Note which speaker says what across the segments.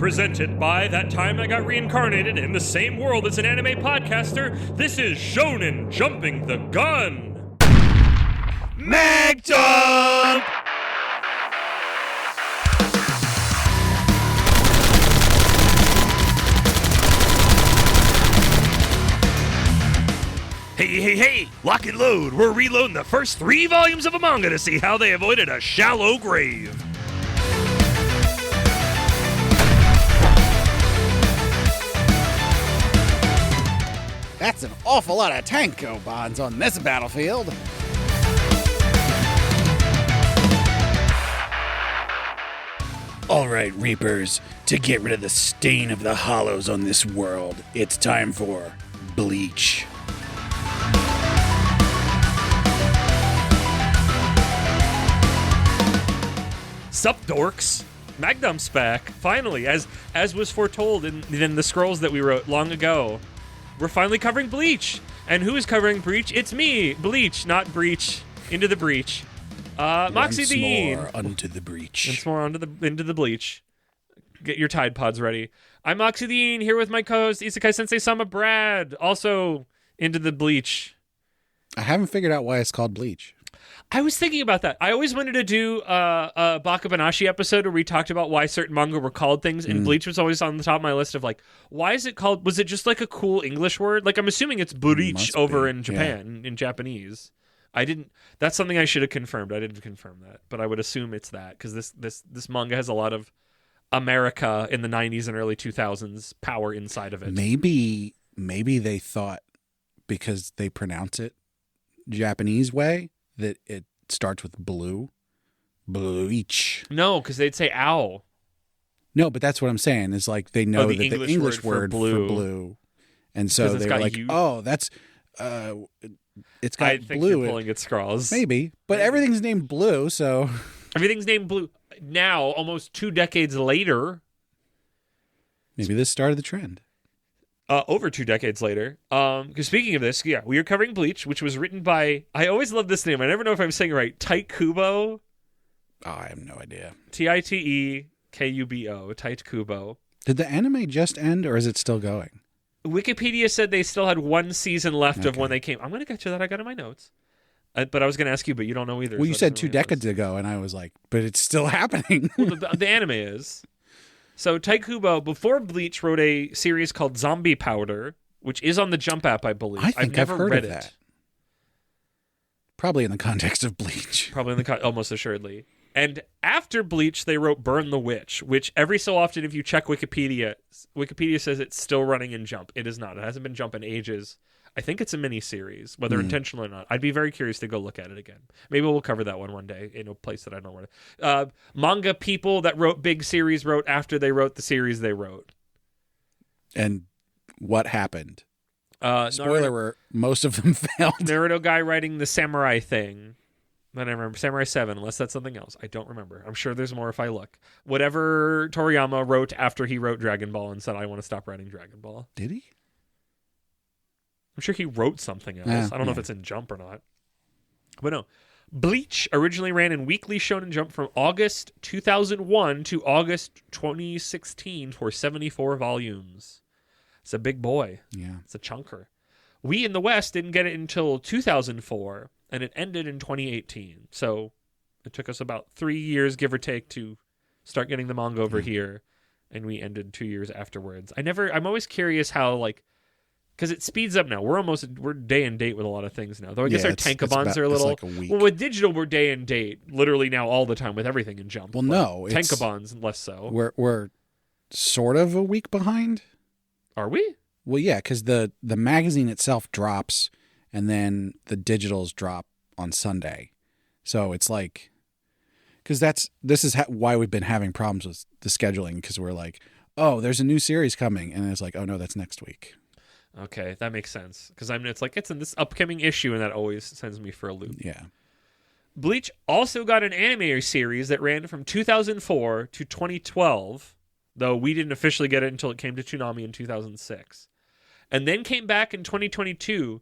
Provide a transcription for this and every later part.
Speaker 1: Presented by That Time I Got Reincarnated in the Same World as an Anime Podcaster, this is Shonen Jumping the Gun. Mag Dump! Hey, lock and load. We're reloading the first 3 volumes of a manga to see how they avoided a shallow grave.
Speaker 2: That's an awful lot of tanko bonds on this battlefield. All right, Reapers, to get rid of the stain of the hollows on this world, it's time for Bleach.
Speaker 1: Sup, dorks? Magdump's back, finally, as was foretold in the scrolls that we wrote long ago. We're finally covering Bleach. And who is covering Bleach? It's me, Bleach, not Breach. Into the Breach. Moxie Dean.
Speaker 2: Once more unto the breach.
Speaker 1: Once more into the Bleach. Get your Tide Pods ready. I'm Moxie Dean, here with my co-host Isekai Sensei Sama Brad, also into the Bleach.
Speaker 2: I haven't figured out why it's called Bleach.
Speaker 1: I was thinking about that. I always wanted to do a Bakabanashi episode where we talked about why certain manga were called things, and Bleach was always on the top of my list of like, why is it called? Was it just like a cool English word? Like, I'm assuming it's Bleach over in Japan, in Japanese. I didn't. That's something I should have confirmed. I didn't confirm that, but I would assume it's that because this manga has a lot of America in the 90s and early 2000s power inside of it.
Speaker 2: Maybe they thought because they pronounce it Japanese way that it starts with blue. Bleach.
Speaker 1: No, because they'd say ow.
Speaker 2: No, but that's what I'm saying. Is like they know that the English word for blue. And so they were like, oh, that's it's got
Speaker 1: I think
Speaker 2: blue.
Speaker 1: you're pulling at straws.
Speaker 2: Maybe. But everything's named Blue, so
Speaker 1: everything's named Blue. Now, almost 2 decades later.
Speaker 2: Maybe this started the trend.
Speaker 1: Over 2 decades later. Because speaking of this, we are covering Bleach, which was written by, I always love this name. I never know if I'm saying it right. Tite Kubo.
Speaker 2: Oh, I have no idea.
Speaker 1: Titekubo. Tite Kubo.
Speaker 2: Did the anime just end, or is it still going?
Speaker 1: Wikipedia said they still had 1 season left of when they came. I'm going to get to that. I got it in my notes. But I was going to ask you, but you don't know either.
Speaker 2: Well, you said 2 decades ago, and I was like, but it's still happening.
Speaker 1: Well, the anime is. So Tite Kubo, before Bleach, wrote a series called Zombie Powder, which is on the Jump app, I believe.
Speaker 2: I think
Speaker 1: I've never
Speaker 2: heard
Speaker 1: read
Speaker 2: of
Speaker 1: it.
Speaker 2: That. Probably in the context of Bleach.
Speaker 1: Probably in the almost assuredly. And after Bleach, they wrote Burn the Witch, which every so often, if you check Wikipedia says it's still running in Jump. It is not. It hasn't been Jump in ages. I think it's a mini-series, whether intentional or not. I'd be very curious to go look at it again. Maybe we'll cover that one day in a place that I don't want to. Manga people that wrote big series wrote after they wrote the series they wrote.
Speaker 2: And what happened?
Speaker 1: Naruto,
Speaker 2: Spoiler alert, most of them failed.
Speaker 1: Naruto guy writing the samurai thing. I don't remember. Samurai 7, unless that's something else. I don't remember. I'm sure there's more if I look. Whatever Toriyama wrote after he wrote Dragon Ball and said, I want to stop writing Dragon Ball.
Speaker 2: Did he?
Speaker 1: I'm sure he wrote something else. I don't know if it's in Jump or not. But no. Bleach originally ran in Weekly Shonen Jump from August 2001 to August 2016 for 74 volumes. It's a big boy.
Speaker 2: Yeah.
Speaker 1: It's a chunker. We in the West didn't get it until 2004, and it ended in 2018. So it took us about 3 years, give or take, to start getting the manga over here, and we ended 2 years afterwards. I'm always curious how, like, because it speeds up now. We're day and date with a lot of things now. Though I guess our tankobons are a little.
Speaker 2: Like a week.
Speaker 1: Well, with digital, we're day and date, literally now all the time with everything in Jump.
Speaker 2: Well, no,
Speaker 1: tankobons less so.
Speaker 2: We're sort of a week behind.
Speaker 1: Are we?
Speaker 2: Well, yeah, because the magazine itself drops, and then the digitals drop on Sunday. So it's like, because this is why we've been having problems with the scheduling, because we're like, oh, there's a new series coming, and it's like, oh no, that's next week.
Speaker 1: Okay, that makes sense. Because it's in this upcoming issue, and that always sends me for a loop.
Speaker 2: Yeah.
Speaker 1: Bleach also got an anime series that ran from 2004 to 2012, though we didn't officially get it until it came to Toonami in 2006. And then came back in 2022,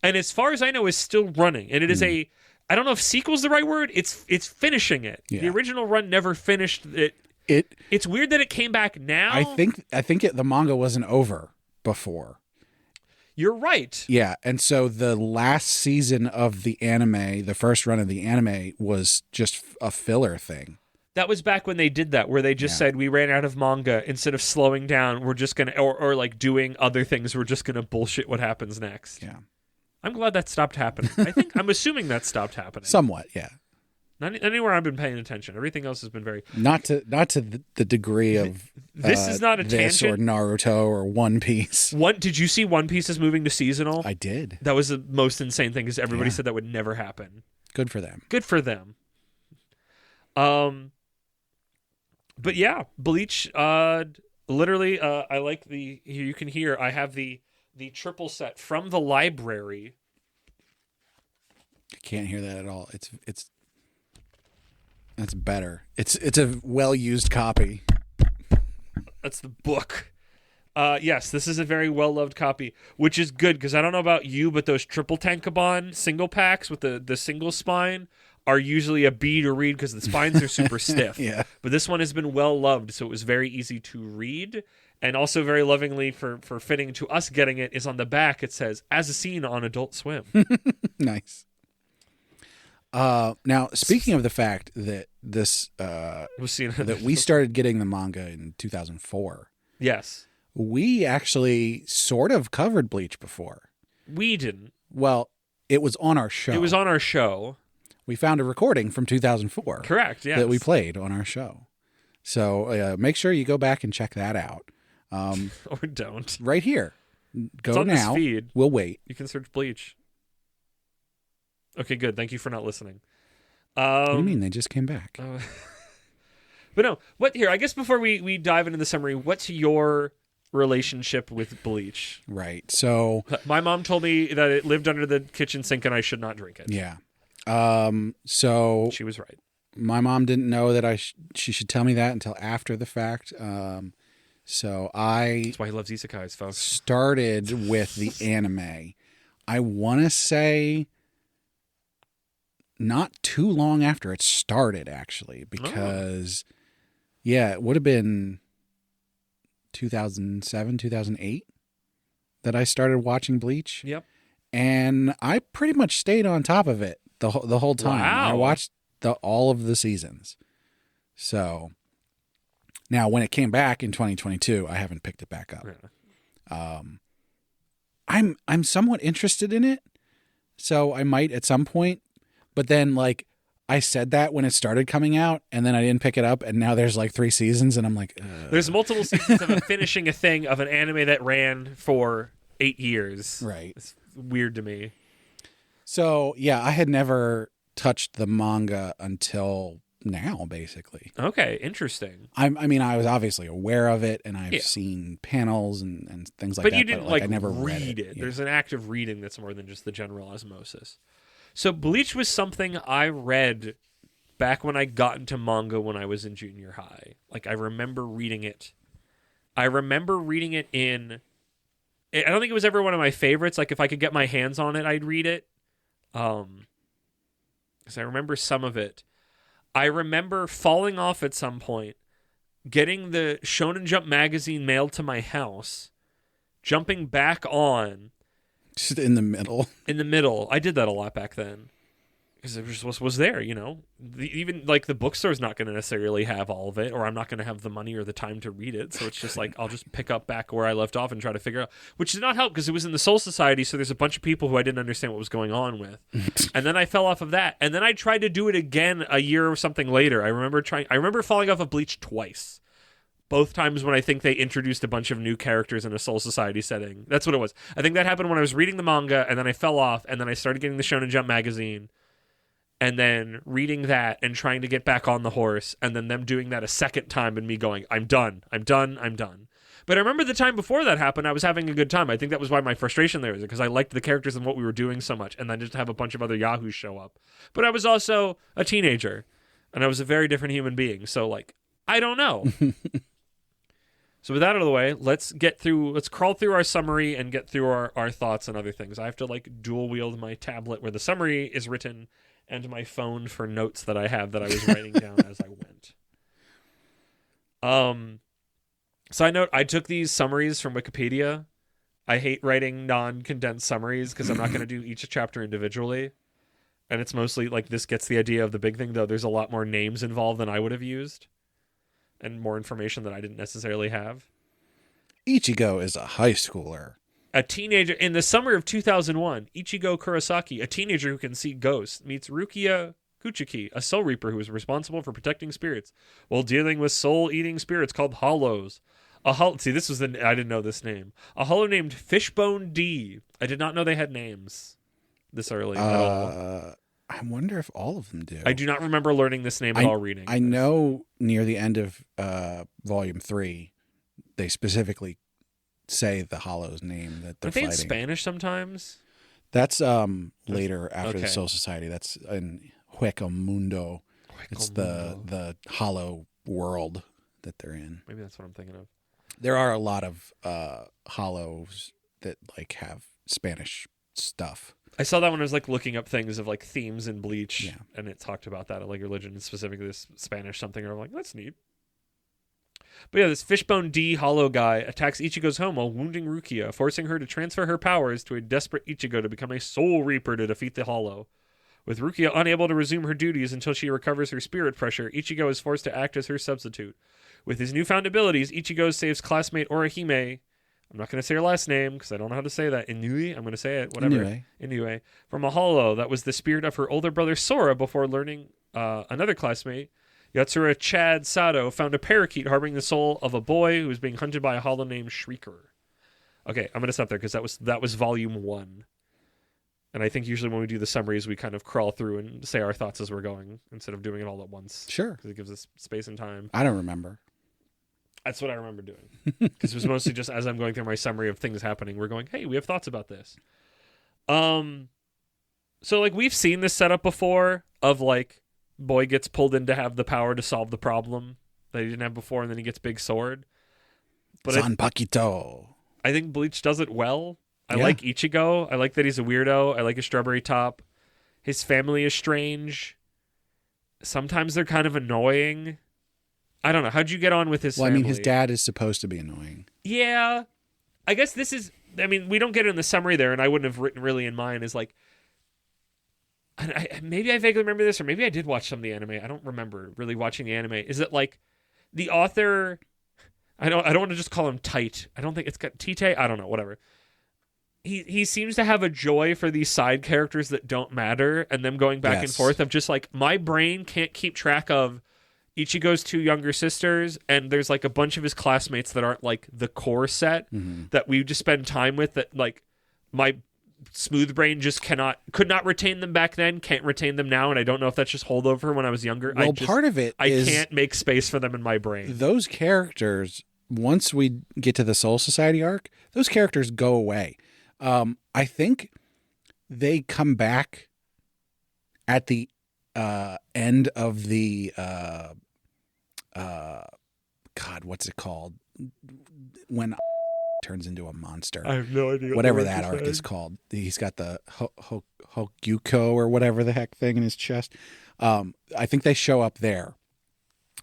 Speaker 1: and as far as I know, is still running. And it is I don't know if sequel's the right word. It's finishing it.
Speaker 2: Yeah.
Speaker 1: The original run never finished it. It's weird that it came back now.
Speaker 2: I think the manga wasn't over before.
Speaker 1: You're right.
Speaker 2: Yeah, and so the last season of the anime, the first run of the anime, was just a filler thing.
Speaker 1: That was back when they did that, where they just said, we ran out of manga. Instead of slowing down, we're just going to, or like doing other things, we're just going to bullshit what happens next.
Speaker 2: Yeah.
Speaker 1: I'm glad that stopped happening. I'm assuming that stopped happening.
Speaker 2: Somewhat, yeah.
Speaker 1: Not anywhere I've been paying attention. Everything else has been very...
Speaker 2: Not to the degree of...
Speaker 1: This is not a tangent.
Speaker 2: Or Naruto or One Piece.
Speaker 1: Did you see One Piece is moving to seasonal?
Speaker 2: I did.
Speaker 1: That was the most insane thing, because everybody said that would never happen.
Speaker 2: Good for them.
Speaker 1: Good for them. But yeah, Bleach, literally, I like you can hear, I have the triple set from the library.
Speaker 2: I can't hear that at all. That's better. It's a well-used copy.
Speaker 1: That's the book. Yes, this is a very well-loved copy, which is good, because I don't know about you, but those triple tankobon single packs with the single spine are usually a B to read because the spines are super stiff.
Speaker 2: Yeah.
Speaker 1: But this one has been well-loved, so it was very easy to read, and also very lovingly for fitting to us getting it is on the back, it says, as a scene on Adult Swim.
Speaker 2: Nice. Now, speaking of the fact that this that we started getting the manga in 2004.
Speaker 1: Yes.
Speaker 2: We actually sort of covered Bleach before.
Speaker 1: We didn't.
Speaker 2: Well, it was on our show.
Speaker 1: It was on our show.
Speaker 2: We found a recording from 2004.
Speaker 1: Correct, yes.
Speaker 2: That we played on our show. So make sure you go back and check that out.
Speaker 1: Or don't.
Speaker 2: Right here. Go
Speaker 1: it's on
Speaker 2: now.
Speaker 1: This feed.
Speaker 2: We'll wait.
Speaker 1: You can search Bleach. Okay, good. Thank you for not listening.
Speaker 2: What do you mean? They just came back.
Speaker 1: But no, I guess before we dive into the summary, what's your relationship with Bleach?
Speaker 2: Right. So
Speaker 1: my mom told me that it lived under the kitchen sink and I should not drink it.
Speaker 2: Yeah. So
Speaker 1: she was right.
Speaker 2: My mom didn't know that she should tell me that until after the fact. So
Speaker 1: that's why he loves isekais, folks.
Speaker 2: Started with the anime. I want to say not too long after it started, actually, because it would have been 2007, 2008 that I started watching Bleach.
Speaker 1: Yep.
Speaker 2: And I pretty much stayed on top of it the whole time.
Speaker 1: Wow.
Speaker 2: I watched all of the seasons. So now when it came back in 2022, I haven't picked it back up.
Speaker 1: Yeah.
Speaker 2: I'm somewhat interested in it, so I might at some point. But then, like, I said that when it started coming out, and then I didn't pick it up, and now there's like 3 seasons, and I'm like,
Speaker 1: There's multiple seasons of it finishing a thing of an anime that ran for 8 years.
Speaker 2: Right.
Speaker 1: It's weird to me.
Speaker 2: So, yeah, I had never touched the manga until now, basically.
Speaker 1: Okay, interesting.
Speaker 2: I mean, I was obviously aware of it, and I've seen panels and things like that.
Speaker 1: But you didn't
Speaker 2: I never read it.
Speaker 1: Yeah. There's an active reading that's more than just the general osmosis. So Bleach was something I read back when I got into manga when I was in junior high. Like, I remember reading it. I remember reading it in... I don't think it was ever one of my favorites. Like, if I could get my hands on it, I'd read it. Because I remember some of it. I remember falling off at some point, getting the Shonen Jump magazine mailed to my house, jumping back on.
Speaker 2: Just in the middle.
Speaker 1: In the middle. I did that a lot back then. Because it just was there, you know? Even, like, the bookstore's not going to necessarily have all of it, or I'm not going to have the money or the time to read it, so it's just like, I'll just pick up back where I left off and try to figure out, which did not help, because it was in the Soul Society, so there's a bunch of people who I didn't understand what was going on with. And then I fell off of that, and then I tried to do it again a year or something later. I remember falling off of Bleach twice. Both times when I think they introduced a bunch of new characters in a Soul Society setting. That's what it was. I think that happened when I was reading the manga, and then I fell off, and then I started getting the Shonen Jump magazine, and then reading that and trying to get back on the horse, and then them doing that a second time and me going, I'm done. But I remember the time before that happened, I was having a good time. I think that was why my frustration there is, because I liked the characters and what we were doing so much, and then just have a bunch of other yahoos show up. But I was also a teenager, and I was a very different human being, so, like, I don't know. So with that out of the way, let's crawl through our summary and get through our thoughts and other things. I have to, like, dual wield my tablet where the summary is written and my phone for notes that I have that I was writing down as I went. Side note, I took these summaries from Wikipedia. I hate writing non-condensed summaries because I'm not going to do each chapter individually. And it's mostly like this gets the idea of the big thing, though there's a lot more names involved than I would have used and more information that I didn't necessarily have.
Speaker 2: Ichigo is a high schooler.
Speaker 1: A teenager in the summer of 2001, Ichigo Kurosaki, a teenager who can see ghosts, meets Rukia Kuchiki, a soul reaper who is responsible for protecting spirits while dealing with soul-eating spirits called hollows. See, this was I didn't know this name. A hollow named Fishbone D. I did not know they had names this early at all.
Speaker 2: I wonder if all of them do.
Speaker 1: I do not remember learning this name while reading.
Speaker 2: I know near the end of Volume 3, they specifically say the Hollow's name that they're fighting.
Speaker 1: Aren't they in Spanish sometimes?
Speaker 2: That's later after the Soul Society. That's in Hueco Mundo. It's the Hollow world that they're in.
Speaker 1: Maybe that's what I'm thinking of.
Speaker 2: There are a lot of Hollows that like have Spanish stuff.
Speaker 1: I saw that when I was like looking up things of like themes in Bleach,
Speaker 2: Yeah.
Speaker 1: and it talked about that, like religion, specifically this Spanish something. And I'm like, that's neat. But yeah, this Fishbone D Hollow guy attacks Ichigo's home while wounding Rukia, forcing her to transfer her powers to a desperate Ichigo to become a Soul Reaper to defeat the Hollow. With Rukia unable to resume her duties until she recovers her spirit pressure, Ichigo is forced to act as her substitute. With his newfound abilities, Ichigo saves classmate Orihime. I'm not going to say her last name because I don't know how to say that. Inui? I'm going to say it. Whatever. Inui. From a hollow that was the spirit of her older brother Sora before learning another classmate, Yatsura Chad Sato, found a parakeet harboring the soul of a boy who was being hunted by a hollow named Shrieker. Okay, I'm going to stop there because that was Volume 1. And I think usually when we do the summaries, we kind of crawl through and say our thoughts as we're going instead of doing it all at once.
Speaker 2: Sure.
Speaker 1: Because it gives us space and time.
Speaker 2: I don't remember.
Speaker 1: That's what I remember doing. Because it was mostly just as I'm going through my summary of things happening, we're going, hey, we have thoughts about this. So like we've seen this setup before of like boy gets pulled in to have the power to solve the problem that he didn't have before, and then he gets big sword. But
Speaker 2: San Paquito.
Speaker 1: I think Bleach does it well. I like Ichigo. I like that he's a weirdo. I like his strawberry top. His family is strange. Sometimes they're kind of annoying. I don't know. How'd you get on with his family?
Speaker 2: I mean, his dad is supposed to be annoying.
Speaker 1: Yeah. I guess this is... I mean, we don't get it in the summary there, and I wouldn't have written really in mine, is like... maybe I vaguely remember this, or maybe I did watch some of the anime. I don't remember really watching the anime. Is it like the author... I don't want to just call him tight. I don't think it's got Tite. I don't know. Whatever. He seems to have a joy for these side characters that don't matter, and them going back and forth of just like, my brain can't keep track of Ichigo's two younger sisters, and there's like a bunch of his classmates that aren't like the core set that we just spend time with, that like my smooth brain just could not retain them back then, can't retain them now, and I don't know if that's just holdover when I was younger.
Speaker 2: Well, part of it is
Speaker 1: I can't make space for them in my brain.
Speaker 2: Those characters, once we get to the Soul Society arc, those characters go away. I think they come back at the end of the God, what's it called? When turns into a monster.
Speaker 1: I have no idea.
Speaker 2: Whatever that arc is called. He's got the Hokyuko or whatever the heck thing in his chest. I think they show up there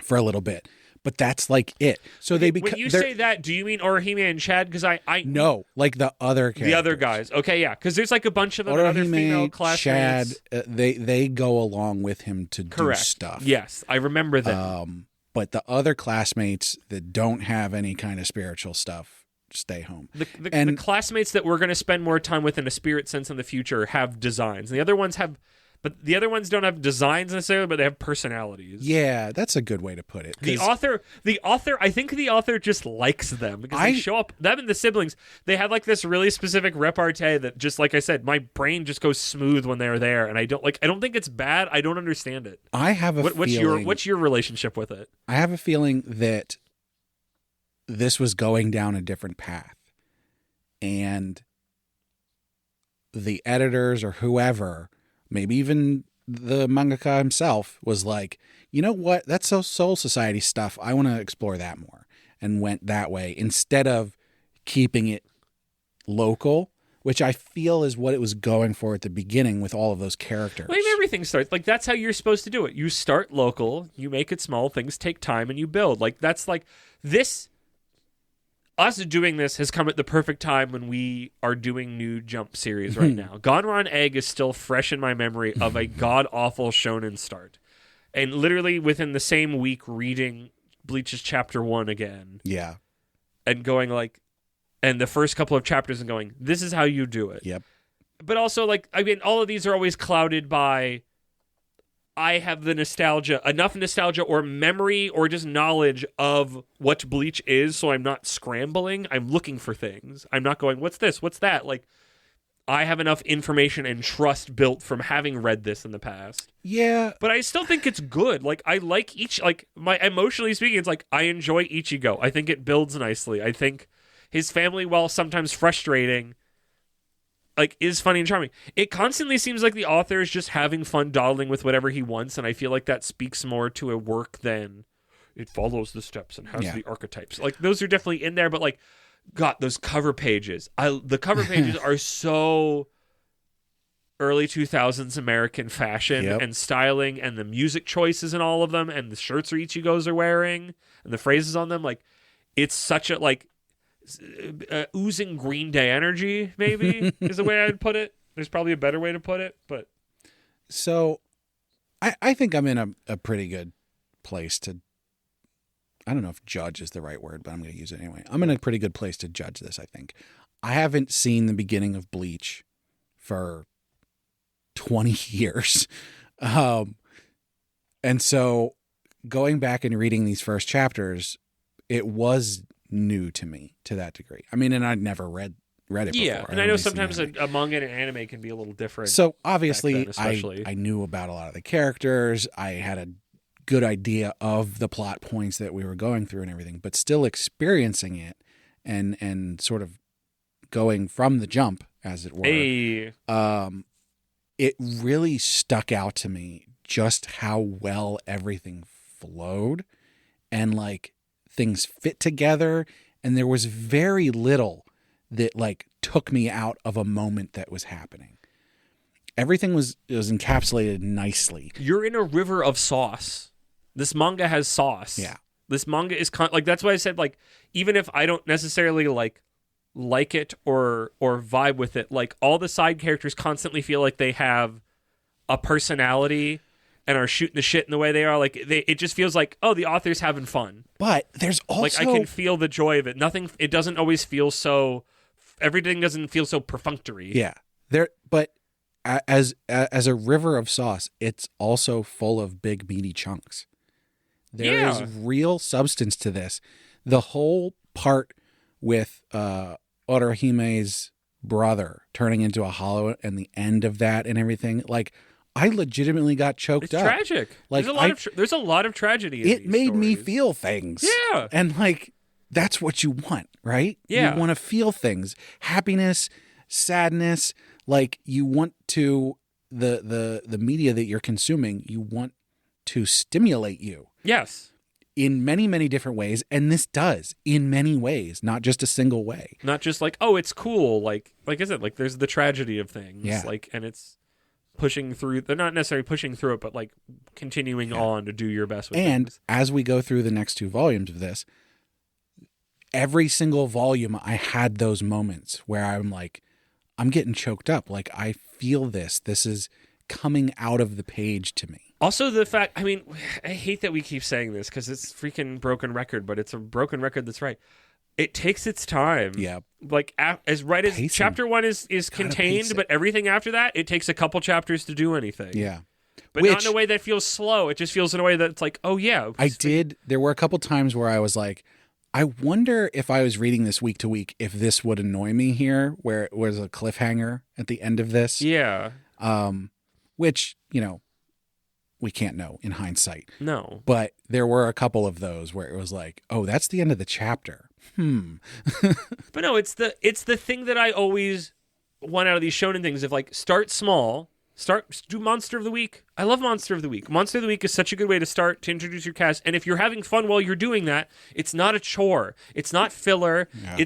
Speaker 2: for a little bit. But that's like it. So they become.
Speaker 1: When you say that, do you mean Orihime and Chad? Because I
Speaker 2: no, like the other characters.
Speaker 1: The other guys. Okay, yeah. Because there's like a bunch of other female classmates.
Speaker 2: Chad, they go along with him to do stuff.
Speaker 1: Yes, I remember that.
Speaker 2: But the other classmates that don't have any kind of spiritual stuff stay home.
Speaker 1: The classmates that we're going to spend more time with in a spirit sense in the future have designs. The other ones have. But the other ones don't have designs necessarily, but they have personalities.
Speaker 2: Yeah, that's a good way to put it.
Speaker 1: The author, I think the author just likes them because they show up. Them and the siblings, they have like this really specific repartee that just, like I said, my brain just goes smooth when they're there, and I don't think it's bad. I don't understand it.
Speaker 2: I have a feeling.
Speaker 1: What's your relationship with it?
Speaker 2: I have a feeling that this was going down a different path, and the editors or whoever, maybe even the mangaka himself, was like, you know what? That's so Soul Society stuff. I want to explore that more, and went that way instead of keeping it local. which I feel is what it was going for at the beginning with all of those characters.
Speaker 1: Well, I mean, everything starts like that's how you're supposed to do it. You start local, you make it small, things take time, and you build. Like that's like this. Us doing this has come at the perfect time when we are doing new Jump series right now. Gonron Egg is still fresh in my memory of a god-awful shonen start. And literally within the same week reading Bleach's Chapter 1 again.
Speaker 2: Yeah.
Speaker 1: And going like, and the first couple of chapters and going, this is how you do it.
Speaker 2: Yep.
Speaker 1: But also like, I mean, all of these are always clouded by I have the nostalgia, enough nostalgia or memory or just knowledge of what Bleach is, so I'm not scrambling. I'm looking for things. I'm not going, what's this? What's that? Like, I have enough information and trust built from having read this in the past.
Speaker 2: Yeah.
Speaker 1: But I still think it's good. Like, I like emotionally speaking, it's like, I enjoy Ichigo. I think it builds nicely. I think his family, while sometimes frustrating, like, is funny and charming. It constantly seems like the author is just having fun dawdling with whatever he wants, and I feel like that speaks more to a work than it follows the steps and has the archetypes. Like, those are definitely in there, but, like, God, those cover pages. The cover pages are so early 2000s American fashion and styling, and the music choices in all of them, and the shirts Ichigos are wearing, and the phrases on them. Like, it's such a, like, oozing Green Day energy, maybe is the way I'd put it. There's probably a better way to put it, but
Speaker 2: so I think I'm in a pretty good place to, I don't know if judge is the right word, but I'm going to use it anyway. I'm in a pretty good place to judge this. I think I haven't seen the beginning of Bleach for 20 years. And so going back and reading these first chapters, it was new to me to that degree. I mean, and I'd never read it before.
Speaker 1: Yeah, and I know sometimes a manga and an anime can be a little different.
Speaker 2: So obviously,
Speaker 1: then,
Speaker 2: I knew about a lot of the characters. I had a good idea of the plot points that we were going through and everything, but still experiencing it and sort of going from the jump, as it were. It really stuck out to me just how well everything flowed and like things fit together, and there was very little that like took me out of a moment that was happening. Everything was encapsulated nicely.
Speaker 1: You're in a river of sauce. This manga has sauce.
Speaker 2: Yeah.
Speaker 1: This manga is like, that's why I said, like, even if I don't necessarily like it or vibe with it, like, all the side characters constantly feel like they have a personality and are shooting the shit in the way they are. Like, it just feels like, oh, the author's having fun.
Speaker 2: But there's also,
Speaker 1: like, I can feel the joy of it. It doesn't always feel so, everything doesn't feel so perfunctory.
Speaker 2: Yeah. But as a river of sauce, it's also full of big meaty chunks. There is real substance to this. The whole part with Orahime's brother turning into a hollow and the end of that and everything, like, I legitimately got choked up.
Speaker 1: It's tragic. Like, there's a lot of tragedy in
Speaker 2: it
Speaker 1: these
Speaker 2: made me
Speaker 1: stories.
Speaker 2: feel things.
Speaker 1: Yeah.
Speaker 2: And like, that's what you want, right?
Speaker 1: Yeah.
Speaker 2: You want to feel things. Happiness, sadness, like you want to the media that you're consuming, you want to stimulate you.
Speaker 1: Yes.
Speaker 2: In many, many different ways, and this does in many ways, not just a single way.
Speaker 1: Not just like, oh, it's cool. Like I said, like, there's the tragedy of things.
Speaker 2: Yeah.
Speaker 1: Like, and it's pushing through. They're not necessarily pushing through it, but like continuing on to do your best with
Speaker 2: and
Speaker 1: things.
Speaker 2: As we go through the next two volumes of this, every single volume I had those moments where I'm like, I'm getting choked up. Like, I feel this. This is coming out of the page to me.
Speaker 1: Also, the fact, I mean, I hate that we keep saying this because it's freaking broken record, but it's a broken record that's right. It takes its time.
Speaker 2: Yeah.
Speaker 1: Like, as
Speaker 2: Pacing.
Speaker 1: chapter 1 is contained, but everything after that, it takes a couple chapters to do anything.
Speaker 2: Yeah.
Speaker 1: But not in a way that feels slow. It just feels in a way that's like, oh, yeah.
Speaker 2: There were a couple times where I was like, I wonder if I was reading this week to week, if this would annoy me here, where it was a cliffhanger at the end of this.
Speaker 1: Yeah.
Speaker 2: Which, you know, we can't know in hindsight.
Speaker 1: No.
Speaker 2: But there were a couple of those where it was like, oh, that's the end of the chapter.
Speaker 1: But no, it's the thing that I always want out of these shonen things of like, start small, Do Monster of the Week. I love Monster of the Week. Monster of the Week is such a good way to start to introduce your cast. And if you're having fun while you're doing that, it's not a chore. It's not filler. Yeah.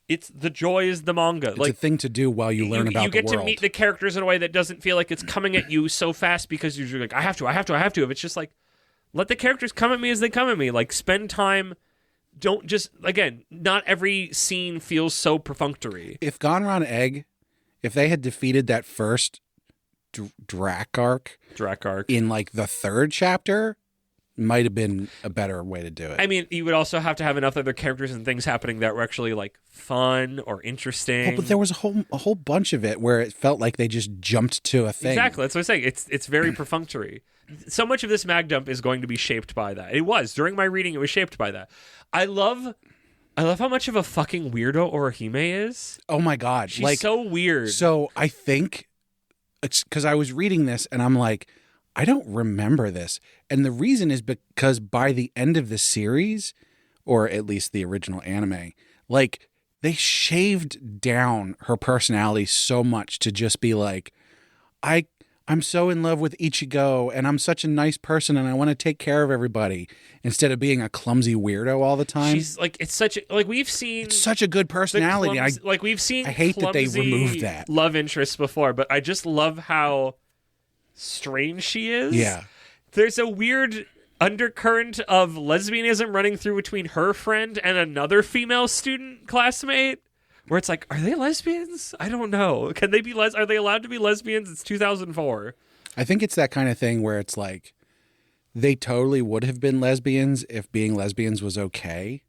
Speaker 1: It's the joy is the manga.
Speaker 2: It's a thing to do while you learn about the world. You get
Speaker 1: to meet the characters in a way that doesn't feel like it's coming at you so fast because you're like, I have to. If it's just like, let the characters come at me as they come at me. Like, spend time. Don't just, again, not every scene feels so perfunctory.
Speaker 2: If Ganran Egg, if they had defeated that first Dracark in like the third chapter, might have been a better way to do it.
Speaker 1: I mean, you would also have to have enough other characters and things happening that were actually like fun or interesting.
Speaker 2: Oh, but there was a whole bunch of it where it felt like they just jumped to a thing.
Speaker 1: Exactly, that's what I'm saying. It's very perfunctory. So much of this mag dump is going to be shaped by that. It was during my reading. It was shaped by that. I love how much of a fucking weirdo Orihime is.
Speaker 2: Oh my god,
Speaker 1: she's so weird.
Speaker 2: So I think it's because I was reading this and I'm like, I don't remember this. And the reason is because by the end of the series, or at least the original anime, like they shaved down her personality so much to just be like, I'm so in love with Ichigo and I'm such a nice person and I want to take care of everybody, instead of being a clumsy weirdo all the time.
Speaker 1: She's like, it's such a good
Speaker 2: personality.
Speaker 1: We've seen
Speaker 2: I hate that they removed that
Speaker 1: love interests before, but I just love how strange she is.
Speaker 2: Yeah.
Speaker 1: There's a weird undercurrent of lesbianism running through between her friend and another female student classmate, where it's like, are they lesbians? I don't know. Can they be are they allowed to be lesbians? It's 2004.
Speaker 2: I think it's that kind of thing where it's like they totally would have been lesbians if being lesbians was okay.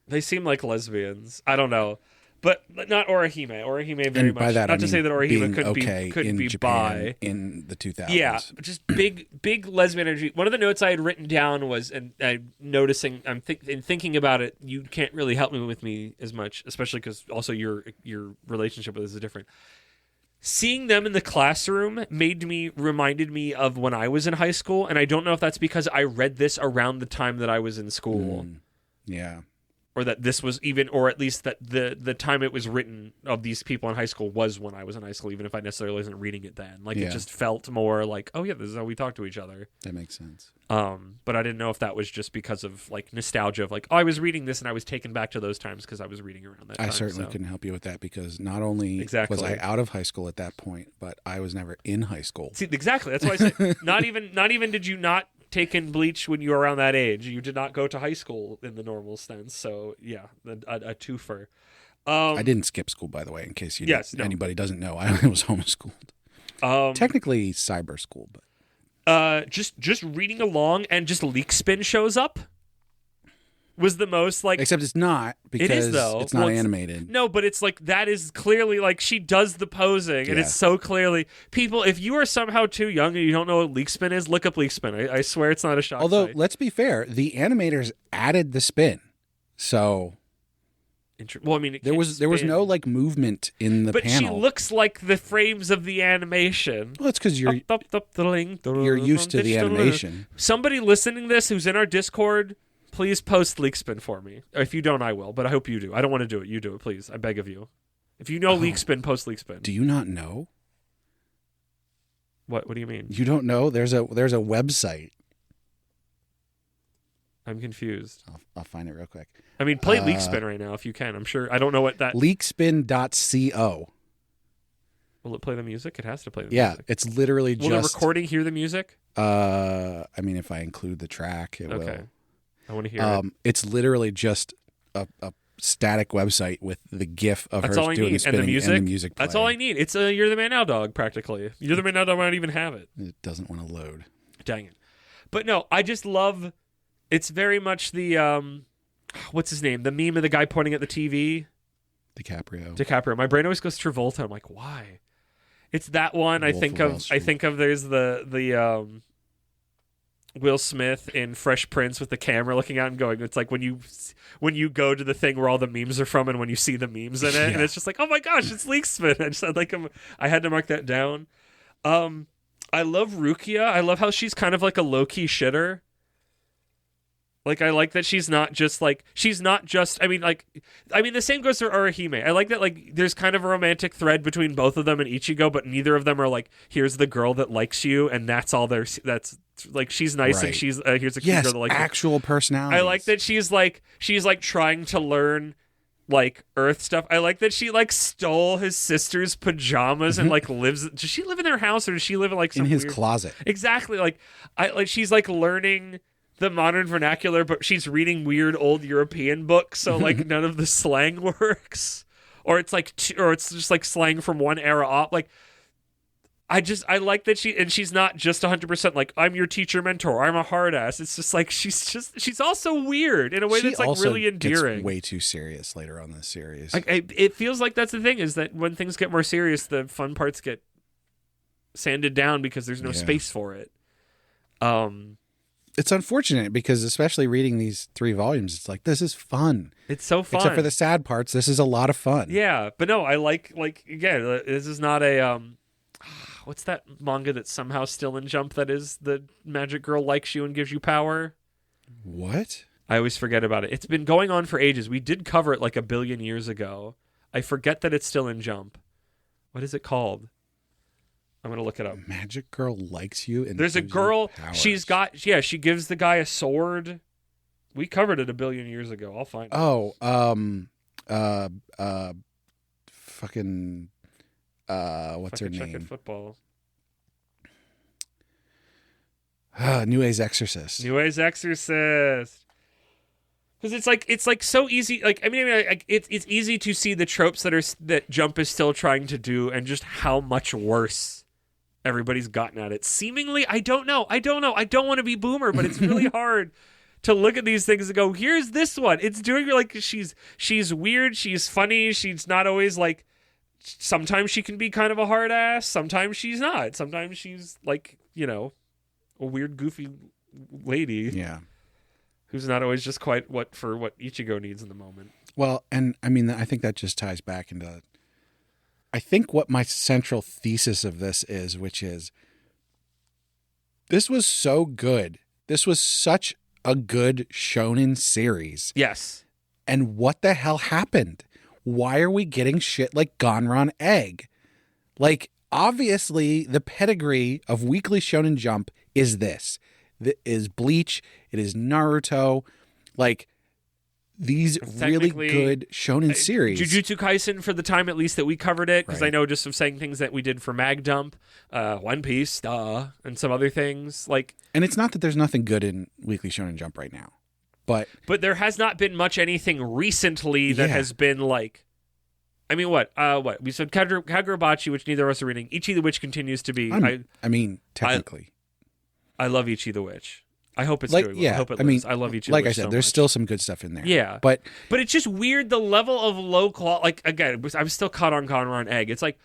Speaker 1: They seem like lesbians. I don't know. But not Orihime. Orihime very
Speaker 2: and by
Speaker 1: much.
Speaker 2: That,
Speaker 1: not
Speaker 2: I
Speaker 1: to
Speaker 2: mean
Speaker 1: say that Orihime
Speaker 2: couldn't
Speaker 1: be
Speaker 2: Japan
Speaker 1: bi
Speaker 2: in the 2000s.
Speaker 1: Yeah, just big lesbian energy. One of the notes I had written down was, and I'm noticing, in thinking about it, you can't really help me with me as much, especially because also your relationship with us is different. Seeing them in the classroom reminded me of when I was in high school, and I don't know if that's because I read this around the time that I was in school.
Speaker 2: Yeah.
Speaker 1: Or that this was even, or at least that the time it was written of these people in high school was when I was in high school, even if I necessarily wasn't reading it then. Like, It just felt more like, oh yeah, this is how we talk to each other.
Speaker 2: That makes sense.
Speaker 1: But I didn't know if that was just because of like nostalgia of like, oh, I was reading this and I was taken back to those times because I was reading around that time.
Speaker 2: I certainly couldn't help you with that because not only was I out of high school at that point, but I was never in high school.
Speaker 1: See, exactly. That's why I said not even did you not taken Bleach when you were around that age. You did not go to high school in the normal sense. So yeah, a twofer.
Speaker 2: I didn't skip school, by the way, in case anybody doesn't know. I was homeschooled. Technically cyber school, but
Speaker 1: just reading along and just Leak Spin shows up was the most like.
Speaker 2: Except it's not, because
Speaker 1: it is, though.
Speaker 2: It's not animated.
Speaker 1: No, but it's like that is clearly like she does the posing, and it's so clearly people. If you are somehow too young and you don't know what Leak Spin is, look up Leak Spin. I swear it's not a shock.
Speaker 2: Although
Speaker 1: site.
Speaker 2: Let's be fair, the animators added the spin, so.
Speaker 1: Well, I mean,
Speaker 2: there was no like movement in the panel.
Speaker 1: But she looks like the frames of the animation.
Speaker 2: Well, it's because you're used to the animation.
Speaker 1: Somebody listening to this who's in our Discord, please post Leak Spin for me. If you don't, I will, but I hope you do. I don't want to do it. You do it, please. I beg of you. If you know Leak Spin, post Leak Spin.
Speaker 2: Do you not know?
Speaker 1: What do you mean?
Speaker 2: You don't know? There's a website.
Speaker 1: I'm confused.
Speaker 2: I'll find it real quick.
Speaker 1: I mean, play Leak Spin right now if you can. I'm sure. I don't know what that.
Speaker 2: Leakspin.co.
Speaker 1: Will it play the music? It has to play the
Speaker 2: music.
Speaker 1: music.
Speaker 2: It's literally
Speaker 1: Will the recording hear the music?
Speaker 2: I mean, if I include the track, it will.
Speaker 1: I want to hear it.
Speaker 2: It's literally just a static website with the GIF of
Speaker 1: That's
Speaker 2: her doing a spinning and the music playing.
Speaker 1: That's all I need. It's a You're the Man Now dog, practically. You're the Man Now dog might not even have it.
Speaker 2: It doesn't want to load.
Speaker 1: Dang it. But no, I just love... It's very much the... what's his name? The meme of the guy pointing at the TV? DiCaprio. My brain always goes Travolta. I'm like, why? It's that one. I think of there's the Will Smith in Fresh Prince with the camera looking out and going. It's like when you go to the thing where all the memes are from and when you see the memes in it, and it's just like, oh my gosh, it's Leak Spin. I had to mark that down. I love Rukia. I love how she's kind of like a low-key shitter. Like, I like that she's not just, I mean, the same goes for Orihime. I like that, like, there's kind of a romantic thread between both of them and Ichigo, but neither of them are like, here's the girl that likes you, and that's all that's, like, she's nice,
Speaker 2: Right.
Speaker 1: and she's, here's a cute girl that likes you.
Speaker 2: actual personality.
Speaker 1: I like that she's trying to learn, like, Earth stuff. I like that she, like, stole his sister's pajamas and, like, does she live in their house, or does she live in, like, some
Speaker 2: in his
Speaker 1: weird...
Speaker 2: closet.
Speaker 1: Exactly. She's, like, learning the modern vernacular, but she's reading weird old European books, so, like, none of the slang works. Or it's, like, or it's just, like, slang from one era off. Like, I like that she's not just 100% like, I'm your teacher mentor, I'm a hard ass. It's just like, she's also weird in a way that's like really endearing.
Speaker 2: Gets way too serious later on in the series.
Speaker 1: It feels like that's the thing, is that when things get more serious, the fun parts get sanded down because there's no space for it.
Speaker 2: It's unfortunate because, especially reading these 3 volumes, it's like, this is fun.
Speaker 1: It's so fun.
Speaker 2: Except for the sad parts, this is a lot of fun.
Speaker 1: Yeah, but no, I like again, this is not a what's that manga that's somehow still in Jump that is the magic girl likes you and gives you power?
Speaker 2: What?
Speaker 1: I always forget about it. It's been going on for ages. We did cover it like 1 billion years ago. I forget that it's still in Jump. What is it called? I'm gonna look it up.
Speaker 2: Magic girl likes you, and
Speaker 1: there's a girl. She gives the guy a sword. We covered it 1 billion years ago. I'll find it.
Speaker 2: Oh, fucking. What's her name?
Speaker 1: Check it football.
Speaker 2: Nue's Exorcist.
Speaker 1: Nue's Exorcist. Because it's like so easy. Like, I mean, it's easy to see the tropes that Jump is still trying to do, and just how much worse everybody's gotten at it. Seemingly, I don't know. I don't want to be boomer, but it's really hard to look at these things and go, here's this one. It's doing, like, she's weird, she's funny, she's not always like. Sometimes she can be kind of a hard ass. Sometimes she's not. Sometimes she's like, a weird, goofy lady.
Speaker 2: Yeah.
Speaker 1: Who's not always just quite what Ichigo needs in the moment.
Speaker 2: Well, and I mean, I think that just ties back into, I think what my central thesis of this is, which is, this was so good. This was such a good shonen series.
Speaker 1: Yes.
Speaker 2: And what the hell happened? Why are we getting shit like Gonron Egg? Like, obviously, the pedigree of Weekly Shonen Jump is this. It is Bleach. It is Naruto. Like, these really good shonen series.
Speaker 1: Jujutsu Kaisen, for the time at least that we covered it, because
Speaker 2: Right.
Speaker 1: I know just from saying things that we did for Mag Dump, One Piece, and some other things. Like,
Speaker 2: and it's not that there's nothing good in Weekly Shonen Jump right now. But
Speaker 1: there has not been much anything recently that has been like, I mean, what we said, Kagurabachi, which neither of us are reading. Ichi the Witch continues to be.
Speaker 2: I mean, technically,
Speaker 1: I love Ichi the Witch. I hope it's
Speaker 2: like,
Speaker 1: doing well.
Speaker 2: yeah.
Speaker 1: I hope it
Speaker 2: I mean,
Speaker 1: lives. I love Ichi
Speaker 2: like
Speaker 1: the Witch
Speaker 2: I said,
Speaker 1: so
Speaker 2: there's
Speaker 1: much.
Speaker 2: still some good stuff in there.
Speaker 1: Yeah,
Speaker 2: but
Speaker 1: it's just weird the level of low quality. Like, again, I'm still caught on Gonron Egg. It's like,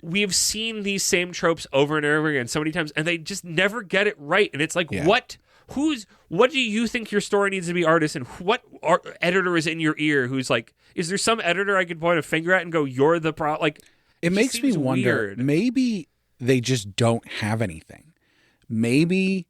Speaker 1: we've seen these same tropes over and over again so many times, and they just never get it right. And it's like, what do you think your story needs to be, artist, and what editor is in your ear who's like, is there some editor I could point a finger at and go, you're the pro? Like,
Speaker 2: it makes me wonder,
Speaker 1: weird.
Speaker 2: Maybe they just don't have anything. Maybe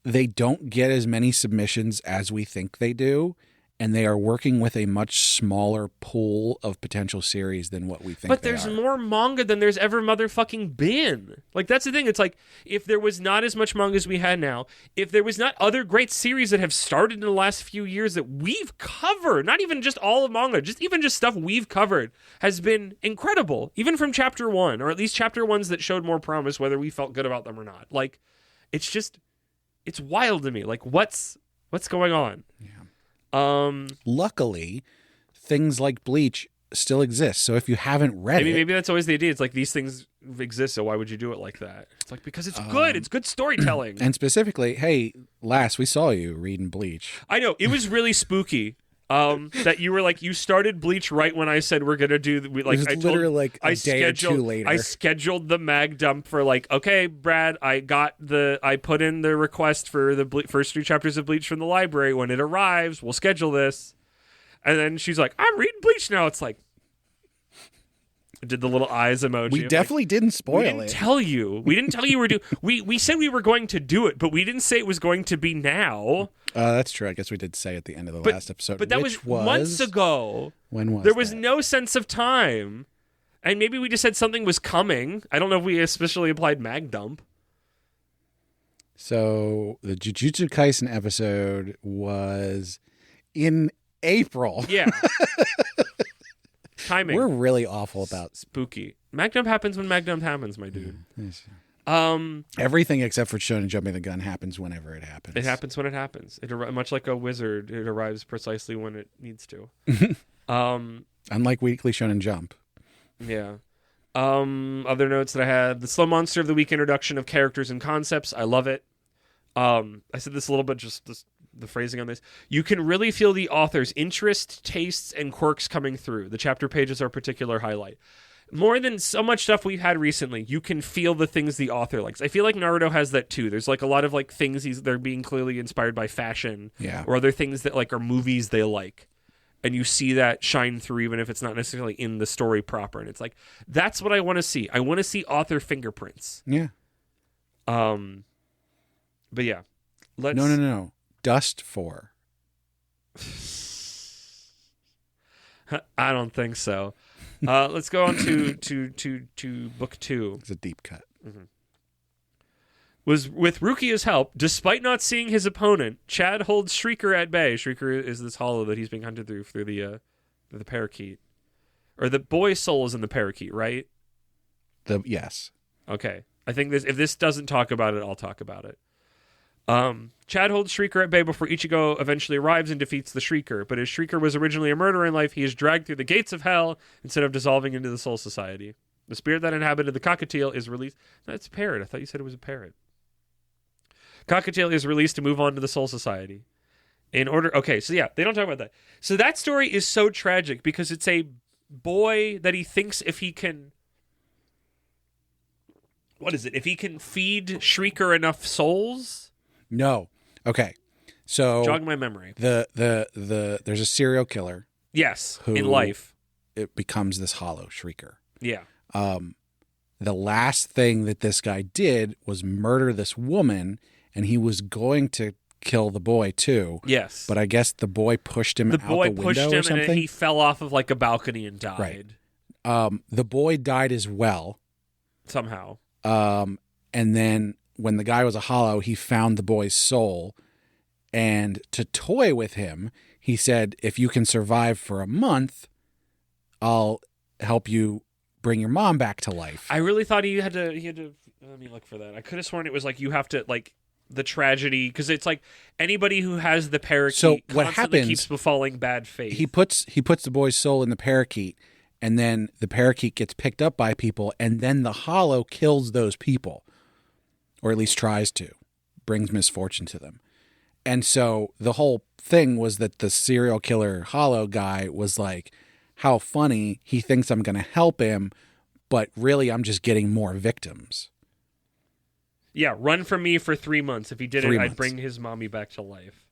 Speaker 2: they don't get as many submissions as we think they do, and they are working with a much smaller pool of potential series than what we think.
Speaker 1: But there's more manga than there's ever motherfucking been. Like, that's the thing. It's like, if there was not as much manga as we had now, if there was not other great series that have started in the last few years that we've covered, not even just all of manga, just stuff we've covered, has been incredible. Even from chapter 1, or at least chapter 1s that showed more promise, whether we felt good about them or not. Like, it's wild to me. Like, what's going on?
Speaker 2: Yeah. Luckily, things like Bleach still exist. So if you haven't read it,
Speaker 1: maybe that's always the idea. It's like, these things exist, so why would you do it like that? It's like, because it's good. It's good storytelling.
Speaker 2: And specifically, hey, last we saw you reading Bleach.
Speaker 1: I know, it was really spooky. That you were like, you started Bleach right when I said we're gonna do. Like,
Speaker 2: it was literally like a day or two later.
Speaker 1: I scheduled the mag dump for like, okay, Brad, I put in the request for the first 3 chapters of Bleach from the library. When it arrives, we'll schedule this. And then she's like, I'm reading Bleach now. It's like, Did the little eyes emoji.
Speaker 2: We definitely didn't spoil
Speaker 1: we didn't
Speaker 2: it.
Speaker 1: tell you. We didn't tell you we said we were going to do it, but we didn't say it was going to be now.
Speaker 2: That's true. I guess we did say at the end of the last episode.
Speaker 1: But that
Speaker 2: which
Speaker 1: was months ago.
Speaker 2: When was
Speaker 1: There was
Speaker 2: that?
Speaker 1: no sense of time. And maybe we just said something was coming. I don't know if we especially applied mag dump.
Speaker 2: So the Jujutsu Kaisen episode was in April.
Speaker 1: Yeah. Timing.
Speaker 2: We're really awful about
Speaker 1: spooky. Mag dump happens when mag dump happens, my dude.
Speaker 2: Everything except for Shonen jumping the gun happens whenever it happens.
Speaker 1: It happens when it happens. Much like a wizard, it arrives precisely when it needs to.
Speaker 2: Unlike Weekly Shonen Jump.
Speaker 1: Yeah. Other notes that I had: the slow monster of the week introduction of characters and concepts. I love it. I said this a little bit, just the phrasing on this. You can really feel the author's interest, tastes, and quirks coming through. The chapter pages are a particular highlight. More than so much stuff we've had recently, you can feel the things the author likes. I feel like Naruto has that too. There's like a lot of like things they're being clearly inspired by fashion, or other things that like are movies they like, and you see that shine through even if it's not necessarily in the story proper. And it's like, that's what I want to see. I want to see author fingerprints.
Speaker 2: Yeah.
Speaker 1: But yeah, let's.
Speaker 2: No. Dust 4.
Speaker 1: I don't think so. Let's go on to book 2.
Speaker 2: It's a deep cut.
Speaker 1: Mm-hmm. Was with Rukia's help, despite not seeing his opponent, Chad holds Shrieker at bay. Shrieker is this hollow that he's being hunted through the parakeet, or the boy's soul is in the parakeet, right?
Speaker 2: Yes.
Speaker 1: Okay, I think if this doesn't talk about it, I'll talk about it. Chad holds Shrieker at bay before Ichigo eventually arrives and defeats the Shrieker. But as Shrieker was originally a murderer in life, he is dragged through the gates of hell instead of dissolving into the Soul Society. The spirit that inhabited the cockatiel is released. That's a parrot. I thought you said it was a parrot. Cockatiel is released to move on to the Soul Society. Okay, so yeah, they don't talk about that. So that story is so tragic because it's a boy that he thinks if he can... What is it? If he can feed Shrieker enough souls...
Speaker 2: No. Okay. So
Speaker 1: jog my memory.
Speaker 2: There's a serial killer.
Speaker 1: Yes. In life.
Speaker 2: It becomes this hollow Shrieker.
Speaker 1: Yeah.
Speaker 2: The last thing that this guy did was murder this woman, and he was going to kill the boy too.
Speaker 1: Yes.
Speaker 2: But I guess the boy pushed him out the window or something.
Speaker 1: The boy pushed him and he fell off of like a balcony and died.
Speaker 2: Right. The boy died as well.
Speaker 1: Somehow.
Speaker 2: And then when the guy was a hollow, he found the boy's soul, and to toy with him, he said, if you can survive for a month, I'll help you bring your mom back to life.
Speaker 1: I really thought he had to let me look for that. I could have sworn it was like you have to like the tragedy, because it's like anybody who has the parakeet constantly keeps befalling bad fate.
Speaker 2: He puts the boy's soul in the parakeet, and then the parakeet gets picked up by people, and then the hollow kills those people. Or at least tries to, brings misfortune to them. And so the whole thing was that the serial killer hollow guy was like, how funny, he thinks I'm going to help him, but really I'm just getting more victims.
Speaker 1: Yeah, run from me for 3 months. If he did I'd bring his mommy back to life.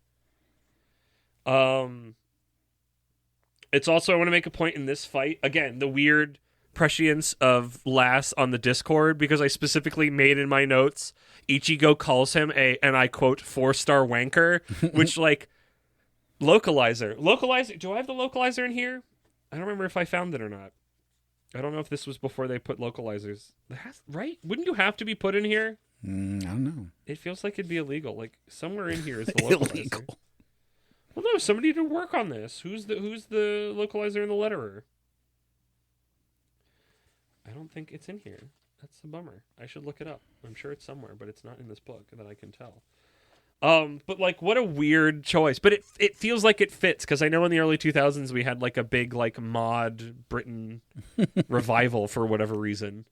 Speaker 1: It's also, I want to make a point in this fight, again, the weird... prescience of Lass on the Discord, because I specifically made in my notes Ichigo calls him and I quote 4-star wanker, which like localizer do I have the localizer in here? I don't remember if I found it or not. I don't know if this was before they put localizers. Right? Wouldn't you have to be put in here?
Speaker 2: I don't know.
Speaker 1: It feels like it'd be illegal. Like somewhere in here is the localizer. Illegal. Well, no, somebody to work on this. Who's the localizer and the letterer? I don't think it's in here. That's a bummer. I should look it up. I'm sure it's somewhere, but it's not in this book that I can tell. But like, what a weird choice. But it feels like it fits, because I know in the early 2000s we had like a big like mod Britain revival for whatever reason.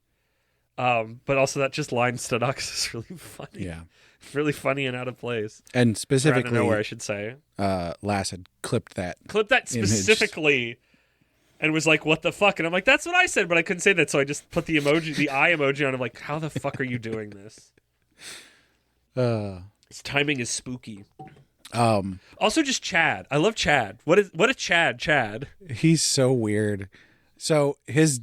Speaker 1: But also that just line stood out 'cause it's really funny.
Speaker 2: Yeah,
Speaker 1: really funny and out of place.
Speaker 2: And specifically,
Speaker 1: out of nowhere, I should say.
Speaker 2: Lass had clipped that
Speaker 1: specifically. And was like, what the fuck? And I'm like, that's what I said, but I couldn't say that. So I just put the eye emoji on him, like, how the fuck are you doing this? His timing is spooky. Also just Chad. I love Chad. What a Chad.
Speaker 2: He's so weird. So his